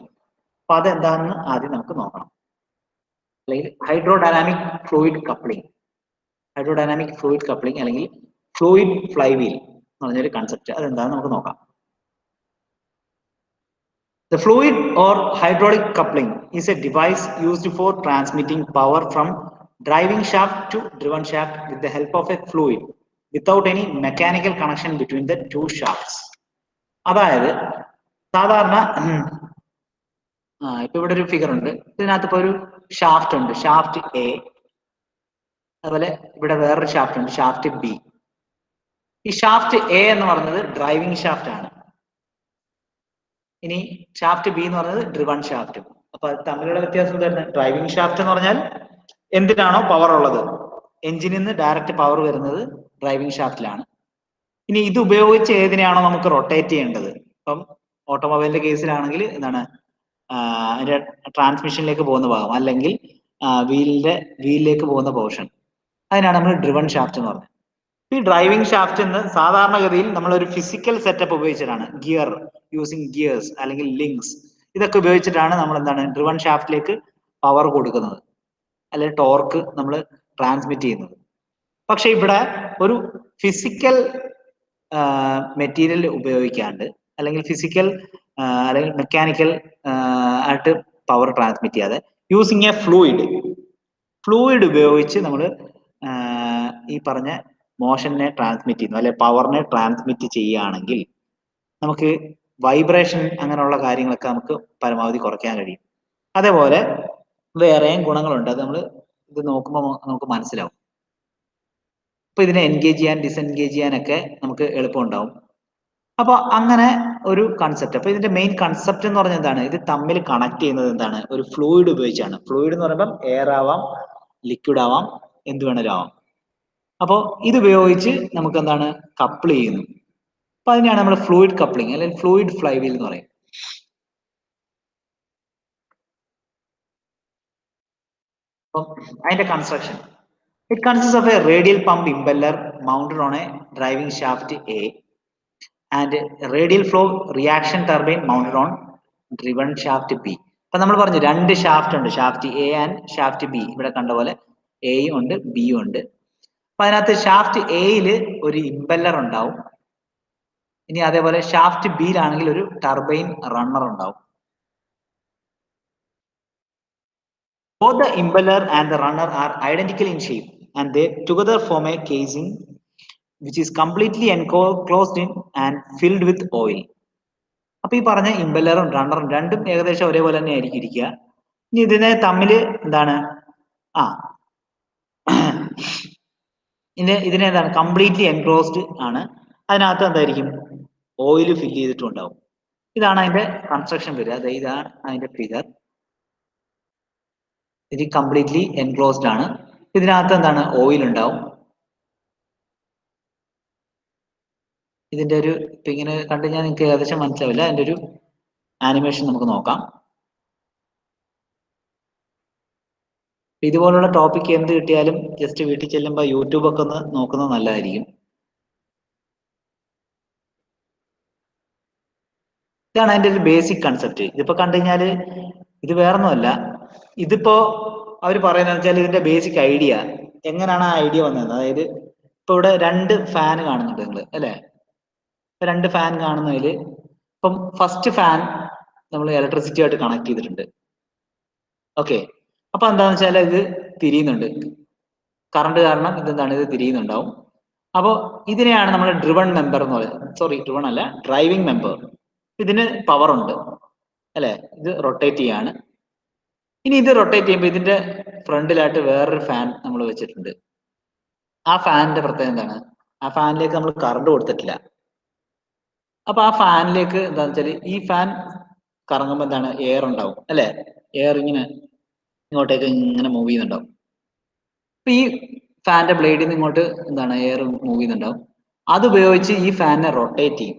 അപ്പൊ അതെന്താണെന്ന് ആദ്യം നമുക്ക് നോക്കണം. അല്ലെങ്കിൽ ഹൈഡ്രോഡൈനാമിക് ഫ്ലൂയിഡ് കപ്ലിംഗ് അല്ലെങ്കിൽ ഫ്ലൂയിഡ് ഫ്ലൈ വീൽ എന്ന് പറഞ്ഞൊരു കൺസെപ്റ്റ്, അതെന്താണെന്ന് നമുക്ക് നോക്കാം. The fluid or hydraulic coupling is a device used for transmitting power from driving shaft to driven shaft with the help of a fluid without any mechanical connection between the two shafts. അതായത് സാധാരണ ഇപ്പൊ ഇവിടെ ഒരു figure ഉണ്ട്, ഇതിനകത്ത് ഇപ്പൊ ഒരു shaft ഉണ്ട്, ഷാഫ്റ്റ് എ. അതുപോലെ ഇവിടെ വേറൊരു ഷാഫ്റ്റ് ഉണ്ട്, ഷാഫ്റ്റ് ബി. ഈ ഷാഫ്റ്റ് എ എന്ന് പറയുന്നത് ഡ്രൈവിംഗ് ഷാഫ്റ്റ് ആണ്. ഇനി ഷാഫ്റ്റ് ബി എന്ന് പറയുന്നത് ഡ്രിവൺ ഷാഫ്റ്റും. അപ്പൊ അത് തമ്മിലുള്ള വ്യത്യാസം എന്തായിരുന്നു? ഡ്രൈവിംഗ് ഷാഫ്റ്റ് എന്ന് പറഞ്ഞാൽ എന്തിനാണോ പവർ ഉള്ളത്, എഞ്ചിനിൽ നിന്ന് ഡയറക്റ്റ് പവർ വരുന്നത് ഡ്രൈവിംഗ് ഷാഫ്റ്റിലാണ്. ഇനി ഇത് ഉപയോഗിച്ച് ഏതിനെയാണോ നമുക്ക് റൊട്ടേറ്റ് ചെയ്യേണ്ടത്, ഇപ്പം ഓട്ടോമൊബൈലിന്റെ കേസിലാണെങ്കിൽ എന്താണ് അതിന്റെ ട്രാൻസ്മിഷനിലേക്ക് പോകുന്ന ഭാഗം അല്ലെങ്കിൽ വീലിലേക്ക് പോകുന്ന പോർഷൻ, അതിനാണ് നമ്മൾ ഡ്രിവൺ ഷാഫ്റ്റ് എന്ന് പറഞ്ഞത്. ഈ ഡ്രൈവിംഗ് ഷാഫ്റ്റ് എന്ന് സാധാരണഗതിയിൽ നമ്മൾ ഒരു ഫിസിക്കൽ സെറ്റപ്പ് ഉപയോഗിച്ചിട്ടാണ്, ഗിയർ യൂസിങ് ഗിയേഴ്സ് അല്ലെങ്കിൽ ലിങ്ക്സ്, ഇതൊക്കെ ഉപയോഗിച്ചിട്ടാണ് നമ്മൾ എന്താണ് ഡ്രിവൺ ഷാഫ്റ്റിലേക്ക് പവർ കൊടുക്കുന്നത് അല്ലെങ്കിൽ ടോർക്ക് നമ്മൾ ട്രാൻസ്മിറ്റ് ചെയ്യുന്നത്. പക്ഷെ ഇവിടെ ഒരു ഫിസിക്കൽ മെറ്റീരിയൽ ഉപയോഗിക്കാണ്ട് അല്ലെങ്കിൽ ഫിസിക്കൽ അല്ലെങ്കിൽ മെക്കാനിക്കൽ ആയിട്ട് പവർ ട്രാൻസ്മിറ്റ് ചെയ്യാതെ യൂസിങ് എ ഫ്ലൂയിഡ് ഉപയോഗിച്ച് നമ്മൾ ഈ പറഞ്ഞ മോഷനെ ട്രാൻസ്മിറ്റ് ചെയ്യുന്നു അല്ലെ പവറിനെ ട്രാൻസ്മിറ്റ് ചെയ്യുകയാണെങ്കിൽ നമുക്ക് വൈബ്രേഷൻ അങ്ങനെയുള്ള കാര്യങ്ങളൊക്കെ നമുക്ക് പരമാവധി കുറയ്ക്കാൻ കഴിയും. അതേപോലെ വേറെയും ഗുണങ്ങളുണ്ട്, അത് നമ്മൾ ഇത് നോക്കുമ്പോൾ നമുക്ക് മനസ്സിലാവും. അപ്പൊ ഇതിനെ എൻഗേജ് ചെയ്യാൻ ഡിസെൻഗേജ് ചെയ്യാനൊക്കെ നമുക്ക് എളുപ്പമുണ്ടാവും. അപ്പൊ അങ്ങനെ ഒരു കൺസെപ്റ്റ്. അപ്പൊ ഇതിന്റെ മെയിൻ കൺസെപ്റ്റ് എന്ന് പറഞ്ഞാൽ എന്താണ്? ഇത് തമ്മിൽ കണക്ട് ചെയ്യുന്നത് എന്താണ്? ഒരു ഫ്ലൂയിഡ് ഉപയോഗിച്ചാണ്. ഫ്ലൂയിഡ് എന്ന് പറയുമ്പോൾ എയർ ആവാം, ലിക്വിഡ് ആവാം, എന്ത് വേണേലും ആവാം. അപ്പോൾ ഇത് ഉപയോഗിച്ച് നമുക്ക് എന്താണ് കപ്പിൾ ചെയ്യുന്നു. അപ്പൊ അതിനെയാണ് നമ്മൾ ഫ്ലൂയിഡ് കപ്ലിംഗ് അല്ലെങ്കിൽ ഫ്ലൂയിഡ് ഫ്ലൈ വീൽ എന്ന് പറയും. അപ്പം അതിന്റെ construction, it consists of a radial pump impeller mounted on a driving shaft A and radial flow reaction turbine mounted on driven shaft B. അപ്പൊ നമ്മൾ പറഞ്ഞു രണ്ട് ഷാഫ്റ്റ് ഉണ്ട്, shaft A and shaft B. ഇവിടെ കണ്ട പോലെ എയും ഉണ്ട് ബിയും ഉണ്ട്. അപ്പൊ അതിനകത്ത് ഷാഫ്റ്റ് എയിൽ ഒരു ഇമ്പല്ലർ ഉണ്ടാവും. ഇനി അതേപോലെ ഷാഫ്റ്റ് ബിയിലാണെങ്കിൽ ഒരു ടർബൈൻ റണ്ണർ ഉണ്ടാവും. Both the impeller and the runner are identical in shape and they together form a casing which is completely enclosed in and filled with oil. അപ്പൊ ഈ പറഞ്ഞ ഇമ്പല്ലറും റണ്ണറും രണ്ടും ഏകദേശം ഒരേപോലെ തന്നെ ആയിരിക്കും ഇരിക്കുക. ഇനി ഇതിനെ തമ്മിൽ എന്താണ് ഇതിനെ എന്താണ് കംപ്ലീറ്റ്ലി എൻക്ലോസ്ഡ് ആണ്. അതിനകത്ത് എന്തായിരിക്കും ഓയിൽ ഫില്ല് ചെയ്തിട്ടുണ്ടാവും. ഇതാണ് അതിന്റെ കൺസ്ട്രക്ഷൻ വരിക. അതായത് ഇതാണ് അതിന്റെ ഫിഗർ. ഇത് കംപ്ലീറ്റ്ലി എൻക്ലോസ്ഡ് ആണ്. ഇതിനകത്ത് എന്താണ് ഓയിൽ ഉണ്ടാവും. ഇതിന്റെ ഒരു ഇപ്പൊ ഇങ്ങനെ കണ്ടു കഴിഞ്ഞാൽ നിങ്ങൾക്ക് ഏകദേശം മനസ്സിലാവില്ല. അതിന്റെ ഒരു ആനിമേഷൻ നമുക്ക് നോക്കാം. ഇതുപോലുള്ള ടോപ്പിക് എന്ത് കിട്ടിയാലും ജസ്റ്റ് വീട്ടിൽ ചെല്ലുമ്പോൾ യൂട്യൂബ് ഒക്കെ ഒന്ന് നോക്കുന്നത് നല്ലതായിരിക്കും. ഇതാണ് അതിന്റെ ഒരു ബേസിക് കൺസെപ്റ്റ്. ഇതിപ്പോ കണ്ടു കഴിഞ്ഞാല് ഇത് വേറൊന്നുമല്ല. ഇതിപ്പോ അവർ പറയുന്നത് വെച്ചാൽ ഇതിന്റെ ബേസിക് ഐഡിയ എങ്ങനെയാണ് ആ ഐഡിയ വന്നത്. അതായത് ഇപ്പൊ ഇവിടെ 2 ഫാൻ കാണുന്നുണ്ട് നിങ്ങൾ അല്ലെ. 2 ഫാൻ കാണുന്നതിൽ ഇപ്പം ഫസ്റ്റ് ഫാൻ നമ്മൾ ഇലക്ട്രിസിറ്റി ആയിട്ട് കണക്ട് ചെയ്തിട്ടുണ്ട്. ഓക്കെ, അപ്പൊ എന്താന്ന് വെച്ചാൽ ഇത് തിരിയുന്നുണ്ട്. കറണ്ട് കാരണം ഇതെന്താണ്, ഇത് തിരിയുന്നുണ്ടാവും. അപ്പോൾ ഇതിനെയാണ് നമ്മൾ ഡ്രിവൺ മെമ്പർ എന്ന് പറയുന്നത്. സോറി, ഡ്രിവൺ അല്ല, ഡ്രൈവിംഗ് മെമ്പർ. ഇതിന് പവർ ഉണ്ട് അല്ലെ, ഇത് റൊട്ടേറ്റ് ചെയ്യാണ്. ഇനി ഇത് റൊട്ടേറ്റ് ചെയ്യുമ്പോൾ ഇതിന്റെ ഫ്രണ്ടിലായിട്ട് വേറൊരു ഫാൻ നമ്മൾ വെച്ചിട്ടുണ്ട്. ആ ഫാനിന്റെ പ്രത്യേകത എന്താണ്, ആ ഫാനിലേക്ക് നമ്മൾ കറണ്ട് കൊടുത്തിട്ടില്ല. അപ്പൊ ആ ഫാനിലേക്ക് എന്താന്ന് വെച്ചാൽ ഈ ഫാൻ കറങ്ങുമ്പോൾ എന്താണ്, എയർ ഉണ്ടാവും അല്ലെ. എയർ ഇങ്ങനെ ഇങ്ങോട്ടേക്ക് ഇങ്ങനെ മൂവ് ചെയ്യുന്നുണ്ടാവും. അപ്പൊ ഈ ഫാന്റെ ബ്ലേഡിൽ നിന്ന് ഇങ്ങോട്ട് എന്താണ് എയർ മൂവ് ചെയ്യുന്നുണ്ടാവും. അത് ഉപയോഗിച്ച് ഈ ഫാനിനെ റൊട്ടേറ്റ് ചെയ്യും.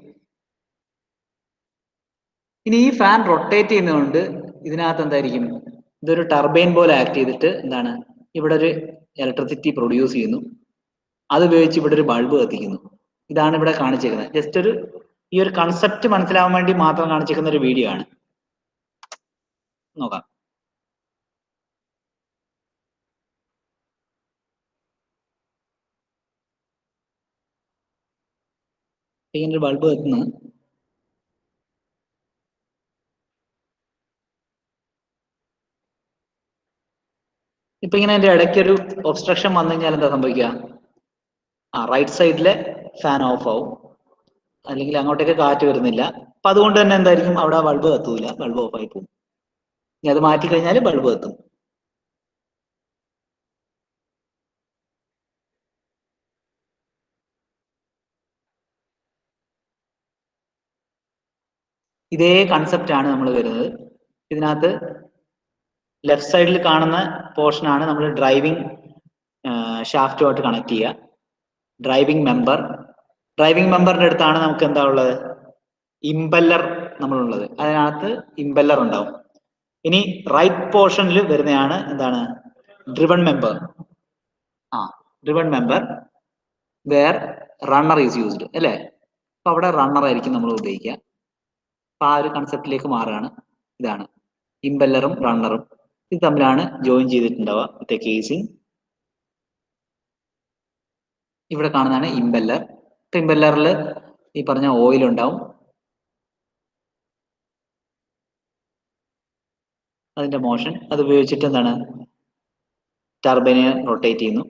ഇനി ഈ ഫാൻ റൊട്ടേറ്റ് ചെയ്യുന്നതുകൊണ്ട് ഇതിനകത്ത് എന്തായിരിക്കും, ഇതൊരു ടർബൈൻ പോലെ ആക്ട് ചെയ്തിട്ട് എന്താണ് ഇവിടെ ഒരു ഇലക്ട്രിസിറ്റി പ്രൊഡ്യൂസ് ചെയ്യുന്നു. അത് ഉപയോഗിച്ച് ഇവിടെ ഒരു ബൾബ് കത്തിക്കുന്നു. ഇതാണ് ഇവിടെ കാണിച്ചിരിക്കുന്നത്. ജസ്റ്റ് ഒരു ഈ ഒരു കൺസെപ്റ്റ് മനസ്സിലാവാൻ വേണ്ടി മാത്രം കാണിച്ചിരിക്കുന്ന ഒരു വീഡിയോ ആണ്. നോക്കാം. ഇങ്ങനെ ഒരു ബൾബ് കത്തുന്നു. ഇപ്പൊ ഇങ്ങനെ അതിന്റെ ഇടയ്ക്ക് ഒരു ഒബ്സ്ട്രക്ഷൻ വന്നു കഴിഞ്ഞാൽ എന്താ സംഭവിക്കുക, റൈറ്റ് സൈഡിലെ ഫാൻ ഓഫ് ആവും, അല്ലെങ്കിൽ അങ്ങോട്ടേക്ക് കാറ്റ് വരുന്നില്ല. അപ്പൊ അതുകൊണ്ട് തന്നെ എന്തായിരിക്കും, അവിടെ ബൾബ് കത്തൂല, ബൾബ് ഓഫ് ആയി പോകും. ഇനി അത് മാറ്റി കഴിഞ്ഞാൽ ബൾബ് കത്തും. ഇതേ കൺസെപ്റ്റ് ആണ് നമ്മൾ വരുന്നത്. ഇതിനകത്ത് ലെഫ്റ്റ് സൈഡിൽ കാണുന്ന പോർഷൻ ആണ് നമ്മൾ ഡ്രൈവിംഗ് ഷാഫ്റ്റുമായിട്ട് കണക്ട് ചെയ്യുക. ഡ്രൈവിംഗ് മെമ്പറിന്റെ അടുത്താണ് നമുക്ക് എന്താ ഉള്ളത്, ഇമ്പല്ലർ നമ്മളുള്ളത്. അതിനകത്ത് ഇമ്പല്ലർ ഉണ്ടാവും. ഇനി റൈറ്റ് പോർഷനിൽ വരുന്നതാണ് എന്താണ്, driven member. Driven member where runner is used അല്ലെ. അപ്പൊ അവിടെ റണ്ണർ ആയിരിക്കും നമ്മൾ ഉപയോഗിക്കുക. അപ്പൊ ആ ഒരു കൺസെപ്റ്റിലേക്ക് മാറുകയാണ്. ഇതാണ് ഇമ്പല്ലറും റണ്ണറും, ഇത് തമ്മിലാണ് ജോയിൻ ചെയ്തിട്ടുണ്ടാവുക വിത്ത് എ കേസിംഗ്. ഇവിടെ കാണുന്നതാണ് ഇമ്പല്ലർ. ഇമ്പല്ലറിൽ ഈ പറഞ്ഞ ഓയിൽ ഉണ്ടാവും. അതിന്റെ മോഷൻ അത് ഉപയോഗിച്ചിട്ട് എന്താണ് ടർബൈനെ റൊട്ടേറ്റ് ചെയ്യുന്നു.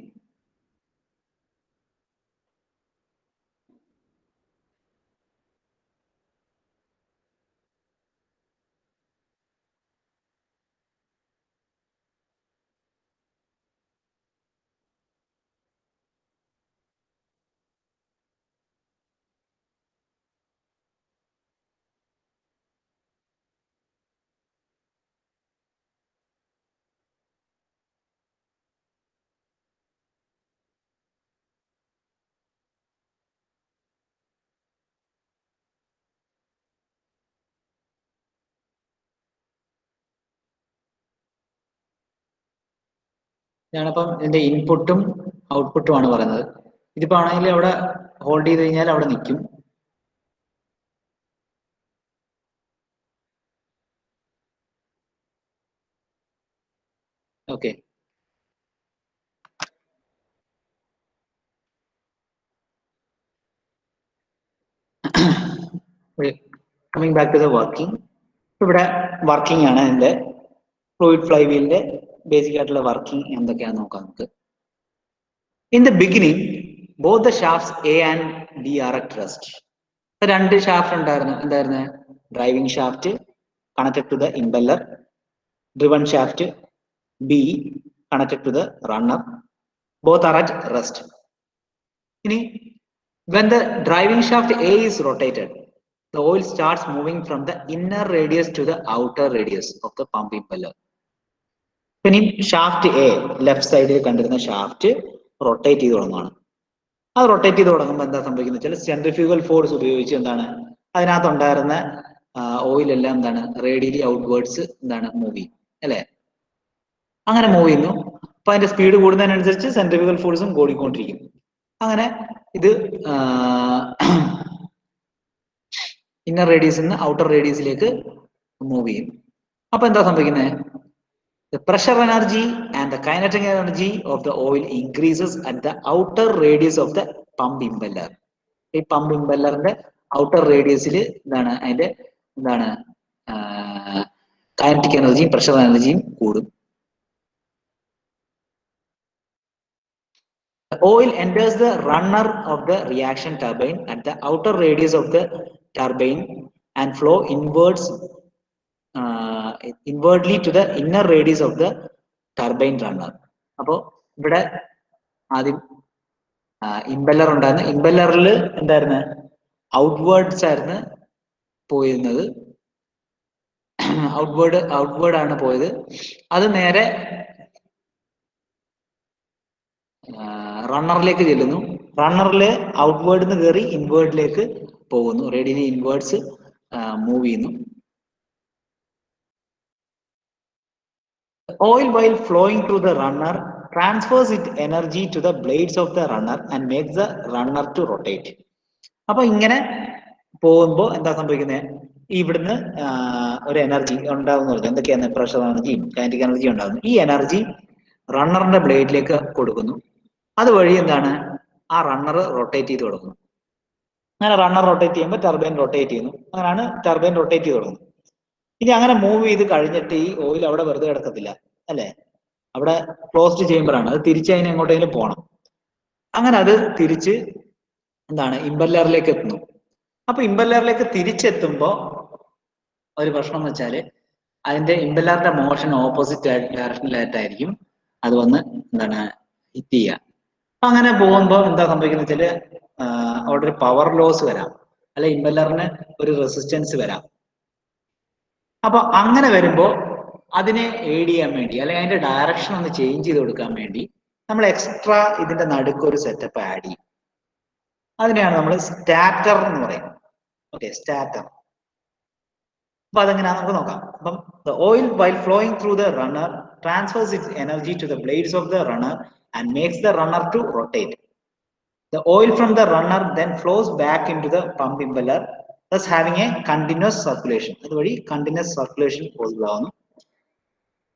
ഇതാണിപ്പം ഇതിന്റെ ഇൻപുട്ടും ഔട്ട്പുട്ടും ആണ് പറയുന്നത്. ഇതിപ്പോ ആണെങ്കിൽ അവിടെ ഹോൾഡ് ചെയ്ത് കഴിഞ്ഞാൽ അവിടെ നിൽക്കും. Okay, coming back to the working. ഇവിടെ വർക്കിംഗ് ആണ് ഇതിന്റെ ഫ്ലൂയിഡ് ഫ്ലൈ വീലിന്റെ ബേസിക് ആയിട്ടുള്ള വർക്കിംഗ് എന്തൊക്കെയാണെന്ന് നോക്കാം നമുക്ക്. In the beginning both the shafts A and B are at rest. 2 shaft ഉണ്ടായിരുന്നു. എന്തായിരുന്നു, driving shaft connected to the impeller, driven shaft B connected to the runner. Both are at rest. ഇനി when the driving shaft A is rotated, the oil starts moving from the inner radius to the outer radius of the pump impeller. ഇനി shaft A left സൈഡിൽ കണ്ടിരുന്ന shaft rotate ചെയ്ത് തുടങ്ങുകയാണ്. അത് rotate ചെയ്ത് തുടങ്ങുമ്പോൾ എന്താ സംഭവിക്കുന്നത് വെച്ചാൽ സെൻട്രിഫ്യൂഗൽ ഫോഴ്സ് ഉപയോഗിച്ച് എന്താണ് അതിനകത്ത് ഉണ്ടായിരുന്ന ഓയിൽ എല്ലാം എന്താണ് റേഡിയലി ഔട്ട്വേർഡ്സ് എന്താണ് മൂവ് ചെയ്യും അല്ലെ. അങ്ങനെ മൂവ് ചെയ്യുന്നു. അപ്പൊ അതിന്റെ സ്പീഡ് കൂടുന്നതിനനുസരിച്ച് സെൻട്രിഫ്യൂഗൽ ഫോഴ്സും കൂടിക്കൊണ്ടിരിക്കും. അങ്ങനെ ഇത് ഇന്നർ റേഡിയസിൽ നിന്ന് ഔട്ടർ റേഡിയസിലേക്ക് മൂവ് ചെയ്യും. അപ്പൊ എന്താ സംഭവിക്കുന്നത്? The pressure energy and the kinetic energy of the oil increases at the outer radius of the pump impeller. ഈ പമ്പ് ഇമ്പല്ലറിന്റെ ഔട്ടർ റേഡിയസിൽ എന്താണ് അതിന്റെ എന്താണ് കൈനറ്റിക് എനർജിയും പ്രഷർ എനർജിയും കൂടും. The oil enters the runner of the reaction turbine at the outer radius of the turbine and flow inwardly to the inner radius of the turbine runner. അപ്പോൾ ഇവിടെ ആദ്യം impeller ഉണ്ടായിരുന്നു. ഇമ്പല്ലറിൽ എന്തായിരുന്നു? ഔട്ട്വേർഡ്സ് ആയിരുന്നു പോയിരുന്നത്. ഔട്ട്വേർഡ് ആണ് പോയത്. അത് നേരെ റണ്ണറിലേക്ക് ചെല്ലുന്നു. റണ്ണറില് ഔട്ട്വേർഡ് നിന്ന് കയറി ഇൻവേർഡിലേക്ക് പോകുന്നു. റേഡിയലി ഇൻവേർഡ്സ് മൂവ് ചെയ്യുന്നു. Oil while flowing through the runner transfers its energy to the blades of the runner and makes the runner to rotate. അപ്പൊ ഇങ്ങനെ പോകുമ്പോൾ എന്താ സംഭവിക്കുന്നത്? ഇവിടുന്ന് ഒരു എനർജി ഉണ്ടാവുന്ന പറഞ്ഞു. എന്തൊക്കെയാണ്? പ്രഷർ എനർജിയും കൈനറ്റിക് എനർജിയും ഉണ്ടാകുന്നു. ഈ എനർജി റണ്ണറിന്റെ ബ്ലേഡിലേക്ക് കൊടുക്കുന്നു. അതുവഴി എന്താണ്? ആ റണ്ണർ റൊട്ടേറ്റ് ചെയ്ത് കൊടുക്കുന്നു. അങ്ങനെ റണ്ണർ റൊട്ടേറ്റ് ചെയ്യുമ്പോൾ ടർബൈൻ റൊട്ടേറ്റ് ചെയ്യുന്നു. അങ്ങനെയാണ് ടർബൈൻ റൊട്ടേറ്റ് ചെയ്ത് കൊടുക്കുന്നത്. ഇനി അങ്ങനെ മൂവ് ചെയ്ത് കഴിഞ്ഞിട്ട് ഈ ഓയിൽ അവിടെ വെറുതെ കിടക്കത്തില്ല, അല്ലെ? അവിടെ ക്ലോസ്ഡ് ചേമ്പറാണ്. അത് തിരിച്ച് അതിന് എങ്ങോട്ടെങ്കിലും പോകണം. അങ്ങനെ അത് തിരിച്ച് എന്താണ് ഇമ്പല്ലറിലേക്ക് എത്തുന്നു. അപ്പൊ ഇമ്പല്ലറിലേക്ക് തിരിച്ചെത്തുമ്പോ ഒരു പ്രശ്നം എന്ന് വെച്ചാല് അതിന്റെ ഇമ്പല്ലറിന്റെ മോഷൻ ഓപ്പോസിറ്റ് ഡയറക്ഷനിലായിട്ടായിരിക്കും അത് വന്ന് എന്താണ് ഹിറ്റ് ചെയ്യുക. അപ്പൊ അങ്ങനെ പോകുമ്പോൾ എന്താ സംഭവിക്കുന്ന വെച്ചാല് അവിടെ ഒരു പവർ ലോസ് വരാം, അല്ലെ ഇമ്പല്ലറിന് ഒരു റെസിസ്റ്റൻസ് വരാം. അപ്പൊ അങ്ങനെ വരുമ്പോ അതിനെ എയ്ഡ് ചെയ്യാൻ വേണ്ടി, അല്ലെങ്കിൽ അതിന്റെ ഡയറക്ഷൻ ഒന്ന് ചേഞ്ച് ചെയ്ത് കൊടുക്കാൻ വേണ്ടി നമ്മൾ എക്സ്ട്രാ ഇതിന്റെ നടുക്ക് ഒരു സെറ്റപ്പ് ആഡ് ചെയ്യും. അതിനെയാണ് നമ്മൾ സ്റ്റാറ്റർ എന്ന് പറയുന്നത്. Okay, stator. അപ്പൊ അതെങ്ങനെയാ നമുക്ക് നോക്കാം. അപ്പം the oil while flowing through the runner transfers its energy to the blades of the runner and makes the runner to rotate. The oil from the runner then flows back into the pump impeller, thus having a continuous circulation. അതുവഴി continuous circulation പോസിബിളാവുന്നു.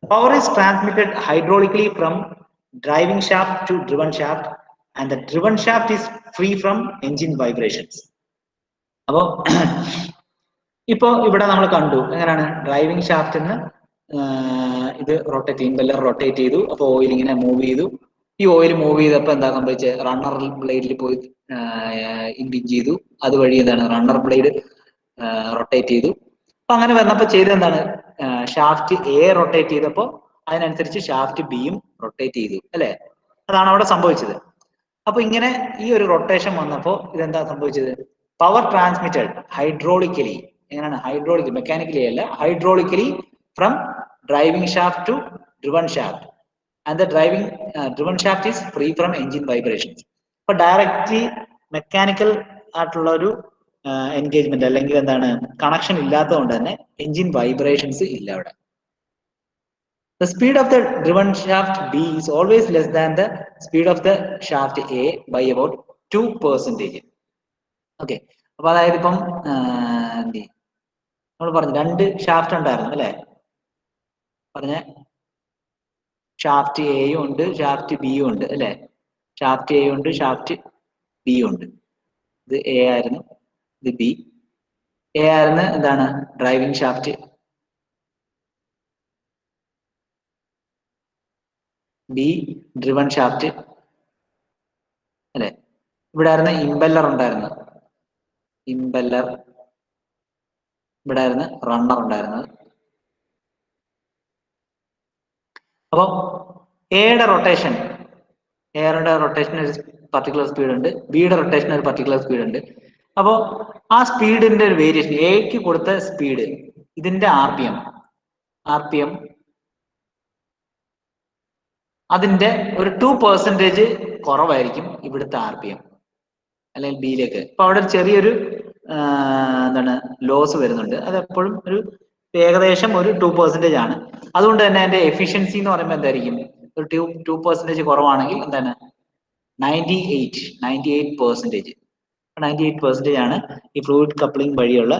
Power is transmitted hydraulically from driving shaft to driven shaft, and the driven shaft is free from engine vibrations. അപ്പോ ഇപ്പോ ഇവിടെ നമ്മൾ കണ്ടു എങ്ങനെയാണ് driving ഷാഫ്റ്റിന് ഇത് rotate ചെയ്യും, impeller rotate ചെയ്തു. അപ്പോൾ ഓയിൽ ഇങ്ങനെ മൂവ് ചെയ്തു. ഈ ഓയിൽ മൂവ് ചെയ്തപ്പോൾ എന്താ സംഭവിച്ചത്? റണ്ണർ ബ്ലേഡിൽ പോയി ഇമ്പിഞ്ച് ചെയ്തു. അതുവഴി എന്താണ് റണ്ണർ ബ്ലേഡ് റൊട്ടേറ്റ് ചെയ്തു. അപ്പൊ അങ്ങനെ വന്നപ്പോൾ ചെയ്തത് എന്താണ്? ഷാഫ്റ്റ് എ റൊട്ടേറ്റ് ചെയ്തപ്പോൾ അതിനനുസരിച്ച് ഷാഫ്റ്റ് ബിയും റൊട്ടേറ്റ് ചെയ്തു, അല്ലെ? അതാണ് അവിടെ സംഭവിച്ചത്. അപ്പൊ ഇങ്ങനെ ഈ ഒരു റൊട്ടേഷൻ വന്നപ്പോൾ ഇതെന്താ സംഭവിച്ചത്? Power transmitted hydraulically. എങ്ങനെയാണ്? ഹൈഡ്രോളിക്, മെക്കാനിക്കലി അല്ല, hydraulically from driving shaft to driven shaft, and the driven shaft is free from engine vibrations. അപ്പൊ ഡയറക്റ്റ്ലി മെക്കാനിക്കൽ ആയിട്ടുള്ള ഒരു എൻഗേജ്മെന്റ് അല്ലെങ്കിൽ എന്താണ് കണക്ഷൻ ഇല്ലാത്തതുകൊണ്ട് തന്നെ എഞ്ചിൻ വൈബ്രേഷൻസ് ഇല്ല അവിടെ. The speed of the driven shaft B is always less than the speed of the shaft A by about 2%. Okay, അപ്പൊ അതായത് ഇപ്പം നമ്മൾ പറഞ്ഞു രണ്ട് ഷാഫ്റ്റ് ഉണ്ടായിരുന്നു, അല്ലെ? പറഞ്ഞ ഷാഫ്റ്റ് എയും ഉണ്ട്, ഷാഫ്റ്റ് ബിയും ഉണ്ട്, അല്ലെ? ഷാഫ്റ്റ് എ ഉണ്ട്, ഷാഫ്റ്റ് ബി ഉണ്ട്. ഇത് എ ആയിരുന്നു, ഇത് ബി. എ ആയിരുന്നു എന്താണ് driving shaft, B driven shaft, അല്ലെ? ഇവിടെ ആയിരുന്നു ഇമ്പല്ലർ ഉണ്ടായിരുന്നത്, ഇമ്പല്ലർ. ഇവിടെ ആയിരുന്നു റണ്ണർ ഉണ്ടായിരുന്നത്. അപ്പൊ എയുടെ റൊട്ടേഷൻ ഒരു പർട്ടിക്കുലർ സ്പീഡ് ഉണ്ട്, ബിയുടെ റൊട്ടേഷൻ ഒരു പർട്ടിക്കുലർ സ്പീഡ് ഉണ്ട്. അപ്പോൾ ആ സ്പീഡിന്റെ ഒരു വേരിയേഷൻ, എക്ക് കൊടുത്ത സ്പീഡ്, ഇതിന്റെ ആർ പി എം അതിന്റെ ഒരു 2% കുറവായിരിക്കും ഇവിടുത്തെ ആർ പി എം അല്ലെങ്കിൽ ബിയിലേക്ക്. അപ്പൊ അവിടെ ചെറിയൊരു എന്താണ് ലോസ് വരുന്നുണ്ട്. അത് എപ്പോഴും ഒരു ഏകദേശം ഒരു 2% ആണ്. അതുകൊണ്ട് തന്നെ അതിന്റെ എഫിഷ്യൻസി എന്ന് പറയുമ്പോൾ എന്തായിരിക്കും, ഒരു 2% കുറവാണെങ്കിൽ എന്താണ് 98%. 98% ആണ് ഈ ഫ്ലൂയിഡ് കപ്ലിംഗ് വഴിയുള്ള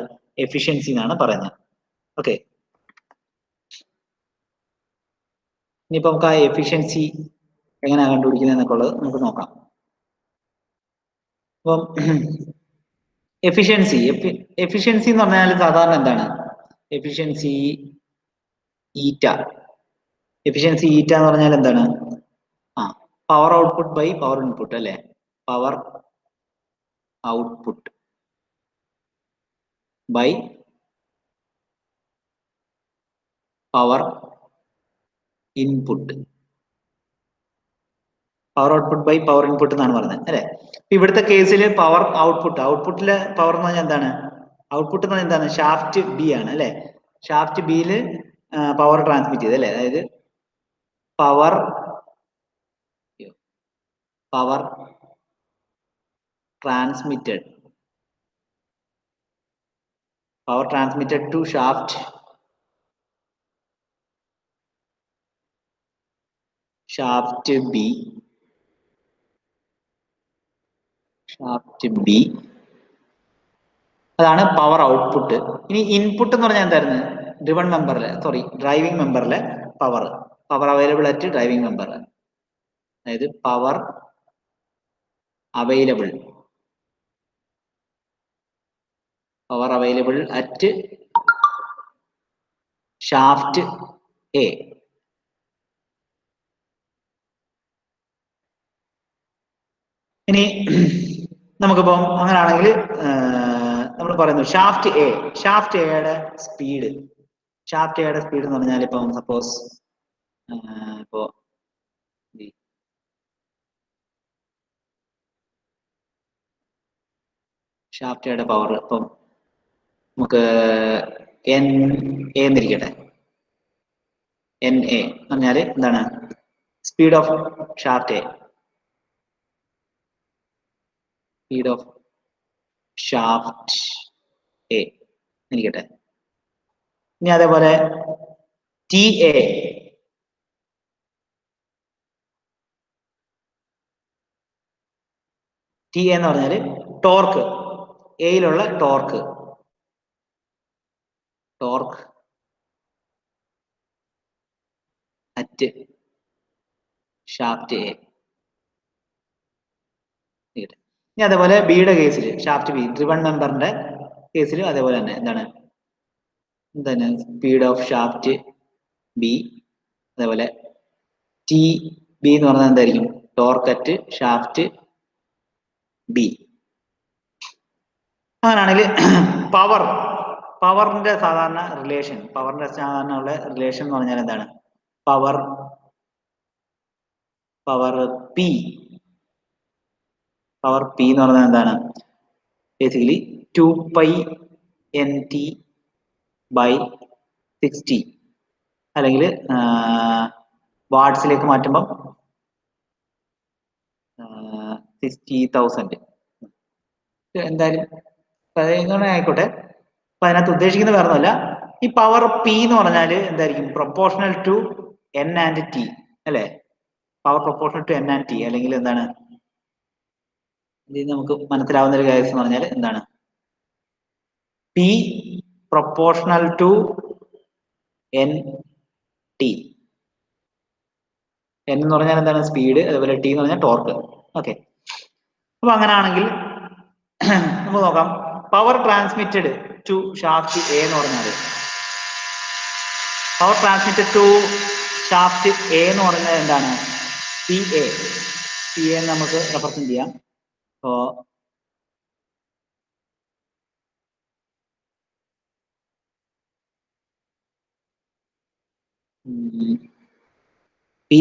എഫിഷ്യൻസി എന്നാണ് പറയുന്നത്. ഓക്കെ, ഇനിയിപ്പോ നമുക്ക് ആ എഫിഷ്യൻസി എങ്ങനെയാണ് കണ്ടുപിടിക്കുന്നത് എന്നൊക്കെ ഉള്ളത് നമുക്ക് നോക്കാം. അപ്പം എഫിഷ്യൻസി എന്ന് പറഞ്ഞാൽ സാധാരണ എന്താണ് എഫിഷ്യൻസി ഈറ്റ. എഫിഷ്യൻസി ഈറ്റ എന്ന് പറഞ്ഞാൽ എന്താണ്, power output by power input അല്ലെ, power output by power input. Power output by power input എന്നാണ് പറഞ്ഞത് അല്ലെ. ഇവിടുത്തെ കേസിൽ പവർ ഔട്ട്പുട്ടിലെ പവർ എന്ന് പറഞ്ഞാൽ എന്താണ്, ഔട്ട്പുട്ട് എന്ന് പറഞ്ഞാൽ എന്താണ്, ഷാഫ്റ്റ് ബി ആണ് അല്ലെ. ഷാഫ്റ്റ് ബിയിൽ പവർ ട്രാൻസ്മിറ്റ് ചെയ്ത് അല്ലെ, അതായത് power transmitted to shaft B, അതാണ് പവർ ഔട്ട്പുട്ട്. ഇനി ഇൻപുട്ട് എന്ന് പറഞ്ഞാൽ എന്തായിരുന്നു, ഡ്രൈവിംഗ് മെമ്പറിലെ power available at driving member, അതായത് power available at shaft A. ഇനി നമുക്കിപ്പം അങ്ങനെയാണെങ്കിൽ നമ്മൾ പറയുന്നു ഷാഫ്റ്റ് എയുടെ സ്പീഡ് എന്ന് പറഞ്ഞാൽ ഇപ്പം സപ്പോസ് ഇപ്പോ ഷാഫ്റ്റ് എയുടെ പവർ ഇപ്പം നമുക്ക് എൻ എ എന്നിരിക്കട്ടെ. എൻ എ എന്ന് പറഞ്ഞാൽ എന്താണ്, സ്പീഡ് ഓഫ് ഷാഫ്റ്റ് എ എന്നിരിക്കട്ടെ. ഇനി അതേപോലെ ടി എ എന്ന് പറഞ്ഞാൽ ടോർക്ക്, എയിലുള്ള ടോർക്ക് അറ്റ് ഷാഫ്റ്റ് എ. ഇനി അതേപോലെ ബിയുടെ കേസിൽ ഷാഫ്റ്റ് ബി ഡ്രിവൺ മെമ്പറിന്റെ കേസിൽ അതേപോലെ തന്നെ എന്താണ് സ്പീഡ് ഓഫ് ഷാഫ്റ്റ് ബി, അതേപോലെ ടി ബി എന്ന് പറഞ്ഞാൽ എന്തായിരിക്കും, ടോർക്ക് അറ്റ് ഷാഫ്റ്റ് ബി. അങ്ങനെയാണെങ്കിൽ പവറിന്റെ സാധാരണ ഉള്ള റിലേഷൻ എന്ന് പറഞ്ഞാൽ എന്താണ്, പവർ പി എന്ന് പറഞ്ഞാൽ എന്താണ്, ബേസിക്കലി 2π/NT/60, അല്ലെങ്കിൽ വാട്ട്സിലേക്ക് മാറ്റുമ്പം 60,000. എന്തായാലും ആയിക്കോട്ടെ. അപ്പൊ അതിനകത്ത് ഉദ്ദേശിക്കുന്നത് വേറെ ഒന്നുമല്ല, ഈ പവർ പി എന്ന് പറഞ്ഞാൽ എന്തായിരിക്കും, proportional to N and T അല്ലെ. Power proportional to N and T, അല്ലെങ്കിൽ എന്താണ് ഇത് നമുക്ക് മനസ്സിലാവുന്ന ഒരു കാര്യം എന്ന് പറഞ്ഞാൽ എന്താണ്, P proportional to N T. N എന്ന് പറഞ്ഞാൽ എന്താണ്, സ്പീഡ്, അതുപോലെ ടി എന്ന് പറഞ്ഞാൽ ടോർക്ക്. ഓക്കെ, അപ്പൊ അങ്ങനെയാണെങ്കിൽ നമുക്ക് നോക്കാം. Power transmitted to shaft A എന്ന് പറഞ്ഞാൽ എന്താണ്, പി എ നമുക്ക് റെപ്രസെന്റ് ചെയ്യാം. അപ്പോ പി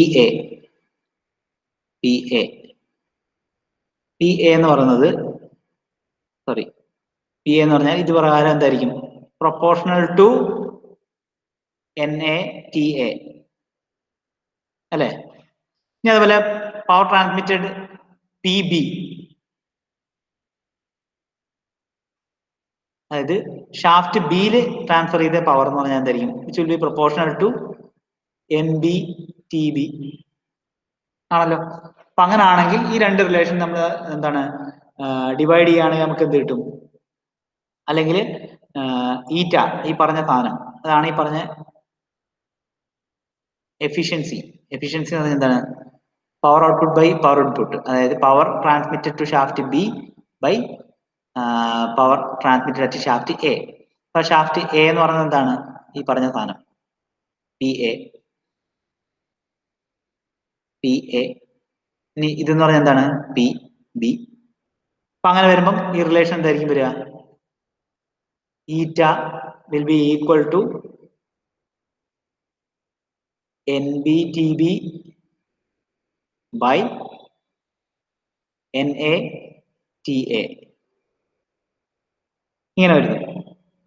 എ എന്ന് പറയുന്നത് പി എന്ന് പറഞ്ഞാൽ ഇത് പ്രകാരം എന്തായിരിക്കും, പ്രൊപ്പോർഷണൽ ടു NA/TA അല്ലെ. ഇനി അതുപോലെ പവർ ട്രാൻസ്മിറ്റഡ് PB, അതായത് ഷാഫ്റ്റ് ബിയിൽ ട്രാൻസ്ഫർ ചെയ്ത പവർ എന്ന് പറഞ്ഞാൽ എന്തായിരിക്കും? Which will be proportional to NB/TB ആണല്ലോ. അപ്പൊ അങ്ങനെ ആണെങ്കിൽ ഈ രണ്ട് റിലേഷൻ നമ്മൾ എന്താണ് ഡിവൈഡ് ചെയ്യുകയാണെങ്കിൽ നമുക്ക് എന്ത് കിട്ടും? അല്ലെങ്കിൽ ഈറ്റ ഈ പറഞ്ഞ സാധനം അതാണ് ഈ പറഞ്ഞ എഫിഷ്യൻസി. എഫിഷ്യൻസി എന്ന് പറഞ്ഞാൽ എന്താണ്? Power output by power input, അതായത് power transmitted to shaft B by power transmitted at shaft A. അപ്പൊ ഷാഫ്റ്റ് എ എന്ന് പറയുന്നത് എന്താണ്? ഈ പറഞ്ഞ സാധനം PA. ഇനി ഇതെന്ന് പറഞ്ഞാൽ എന്താണ്? PB. അപ്പൊ അങ്ങനെ വരുമ്പം ഈ റിലേഷൻ എന്തായിരിക്കും വരിക? Eta will be equal to NB/TB by NA/TA. ഇങ്ങനെ വരുന്നു.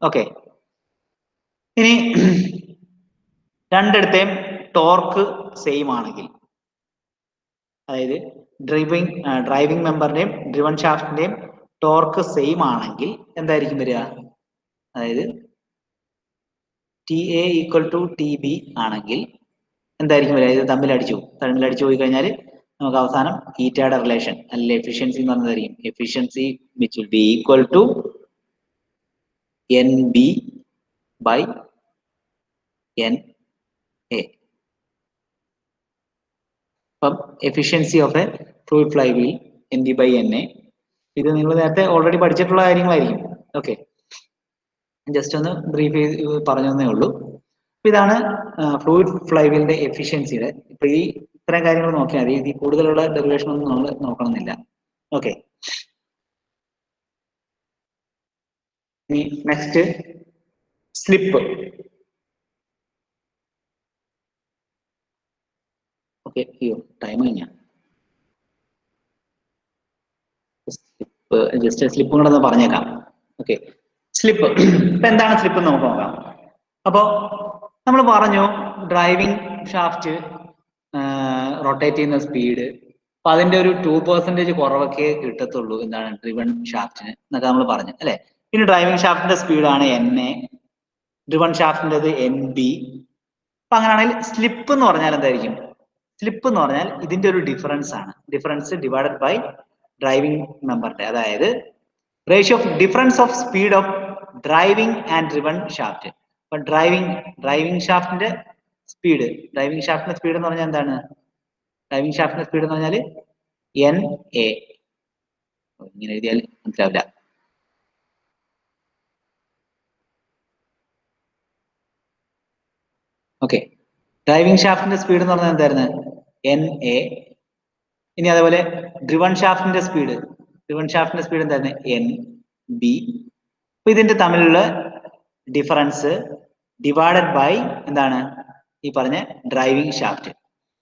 ഓക്കെ. ഇനി രണ്ടിടത്തെയും ടോർക്ക് സെയിം ആണെങ്കിൽ, അതായത് ഡ്രൈവിംഗ് മെമ്പറിന്റെയും ഡ്രിവൺ ഷാഫ്റ്റിന്റെയും ടോർക്ക് സെയിം ആണെങ്കിൽ എന്തായിരിക്കും വരിക? അതായത് TA ഈക്വൽ ടു TB ആണെങ്കിൽ എന്തായിരിക്കും വരിക? ഇത് തമ്മിൽ അടിച്ചു പോയി കഴിഞ്ഞാൽ നമുക്ക് അവസാനം ഈറ്റയുടെ റിലേഷൻ അല്ലെങ്കിൽ എഫിഷ്യൻസി എന്ന് പറഞ്ഞതായിരിക്കും efficiency which will be equal to NB by NA. അപ്പം efficiency of a fluid flywheel NB by NA. ഇത് നിങ്ങൾ നേരത്തെ ഓൾറെഡി പഠിച്ചിട്ടുള്ള കാര്യങ്ങളായിരിക്കും. ഓക്കെ, ജസ്റ്റ് ഒന്ന് ബ്രീഫ് ചെയ്ത് പറഞ്ഞേ ഉള്ളൂ. ഇതാണ് ഫ്ലൂയിഡ് ഫ്ലൈവീലിന്റെ എഫിഷ്യൻസിയുടെ. ഇപ്പൊ ഈ ഇത്തരം കാര്യങ്ങൾ നോക്കിയാൽ മതി, ഇതിൽ കൂടുതലുള്ള ഡെറിവേഷൻ ഒന്നും നമ്മൾ നോക്കണമെന്നില്ല. Okay, next slip. ഓക്കെ, അയ്യോ ടൈം കഴിഞ്ഞാ. ജസ്റ്റ് സ്ലിപ്പ് കൂടെ ഒന്ന് പറഞ്ഞേക്കാം. Okay, slip. ഇപ്പൊ എന്താണ് സ്ലിപ്പ് എന്ന് നമുക്ക് നോക്കാം. അപ്പോ നമ്മൾ പറഞ്ഞു ഡ്രൈവിംഗ് ഷാഫ്റ്റ് റൊട്ടേറ്റ് ചെയ്യുന്ന സ്പീഡ്, അപ്പൊ അതിന്റെ ഒരു 2% കുറവൊക്കെ കിട്ടത്തുള്ളൂ എന്താണ് ഡ്രിവൺ ഷാഫ്റ്റിന് എന്നൊക്കെ നമ്മൾ പറഞ്ഞു അല്ലെ. പിന്നെ ഡ്രൈവിംഗ് ഷാഫ്റ്റിന്റെ സ്പീഡാണ് NA, ഡ്രിവൺ ഷാഫ്റ്റിൻ്റെത് NB. അപ്പൊ അങ്ങനെയാണെങ്കിൽ സ്ലിപ്പ് എന്ന് പറഞ്ഞാൽ എന്തായിരിക്കും? സ്ലിപ്പ് എന്ന് പറഞ്ഞാൽ ഇതിന്റെ ഒരു ഡിഫറൻസ് ആണ്. ഡിഫറൻസ് ഡിവൈഡഡ് ബൈ ഡ്രൈവിംഗ് മെമ്പറിന്റെ, അതായത് ratio of difference of speed of driving and driven shaft. അപ്പൊ ഡ്രൈവിംഗ് ഷാഫ്റ്റിന്റെ സ്പീഡ് എന്ന് പറഞ്ഞാൽ എന്താണ്? ഡ്രൈവിംഗ് ഷാഫ്റ്റിന്റെ സ്പീഡ് എന്ന് പറഞ്ഞാൽ NA. ഇങ്ങനെ എഴുതിയാൽ മനസ്സിലാവില്ല. ഓക്കെ, ഡ്രൈവിംഗ് ഷാഫ്റ്റിന്റെ സ്പീഡ് എന്ന് പറഞ്ഞാൽ എന്തായിരുന്നു? NA. ഇനി അതേപോലെ ഡ്രിവൺ ഷാഫ്റ്റിന്റെ സ്പീഡ് എന്തായിരുന്നു? NB. അപ്പൊ ഇതിന്റെ തമ്മിലുള്ള ഡിഫറൻസ് ഡിവൈഡഡ് ബൈ എന്താണ്? ഈ പറഞ്ഞ ഡ്രൈവിംഗ് ഷാഫ്റ്റ്.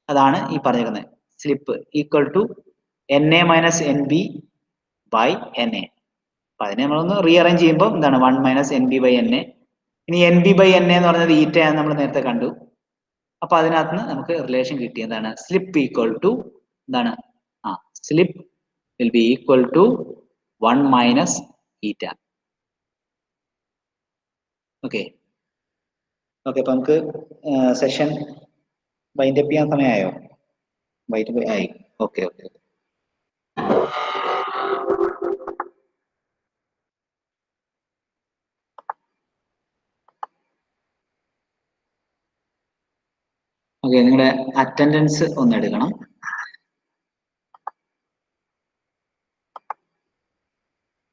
അതാണ് ഈ പറഞ്ഞിരിക്കുന്നത് slip equal to NA minus NB by NA. അപ്പൊ അതിനെ നമ്മളൊന്ന് റീഅറേഞ്ച് ചെയ്യുമ്പോൾ എന്താണ്? 1 മൈനസ് NB ബൈ NA. ഇനി NB ബൈ NA എന്ന് പറഞ്ഞത് ഈറ്റയാണ്, നമ്മൾ നേരത്തെ കണ്ടു. അപ്പൊ അതിനകത്ത് നിന്ന് നമുക്ക് റിലേഷൻ കിട്ടി. എന്താണ്? സ്ലിപ്പ് ഈക്വൽ ടു എന്താണ്? Slip will be equal to 1 minus eta. Okay, അപ്പൊ നമുക്ക് സെഷൻ വൈൻഡപ്പ് ചെയ്യാൻ സമയമായോ? വൈൻഡപ്പ് ആയി. ഓക്കെ. ഓക്കെ, നിങ്ങളുടെ അറ്റൻഡൻസ് ഒന്ന് എടുക്കണം.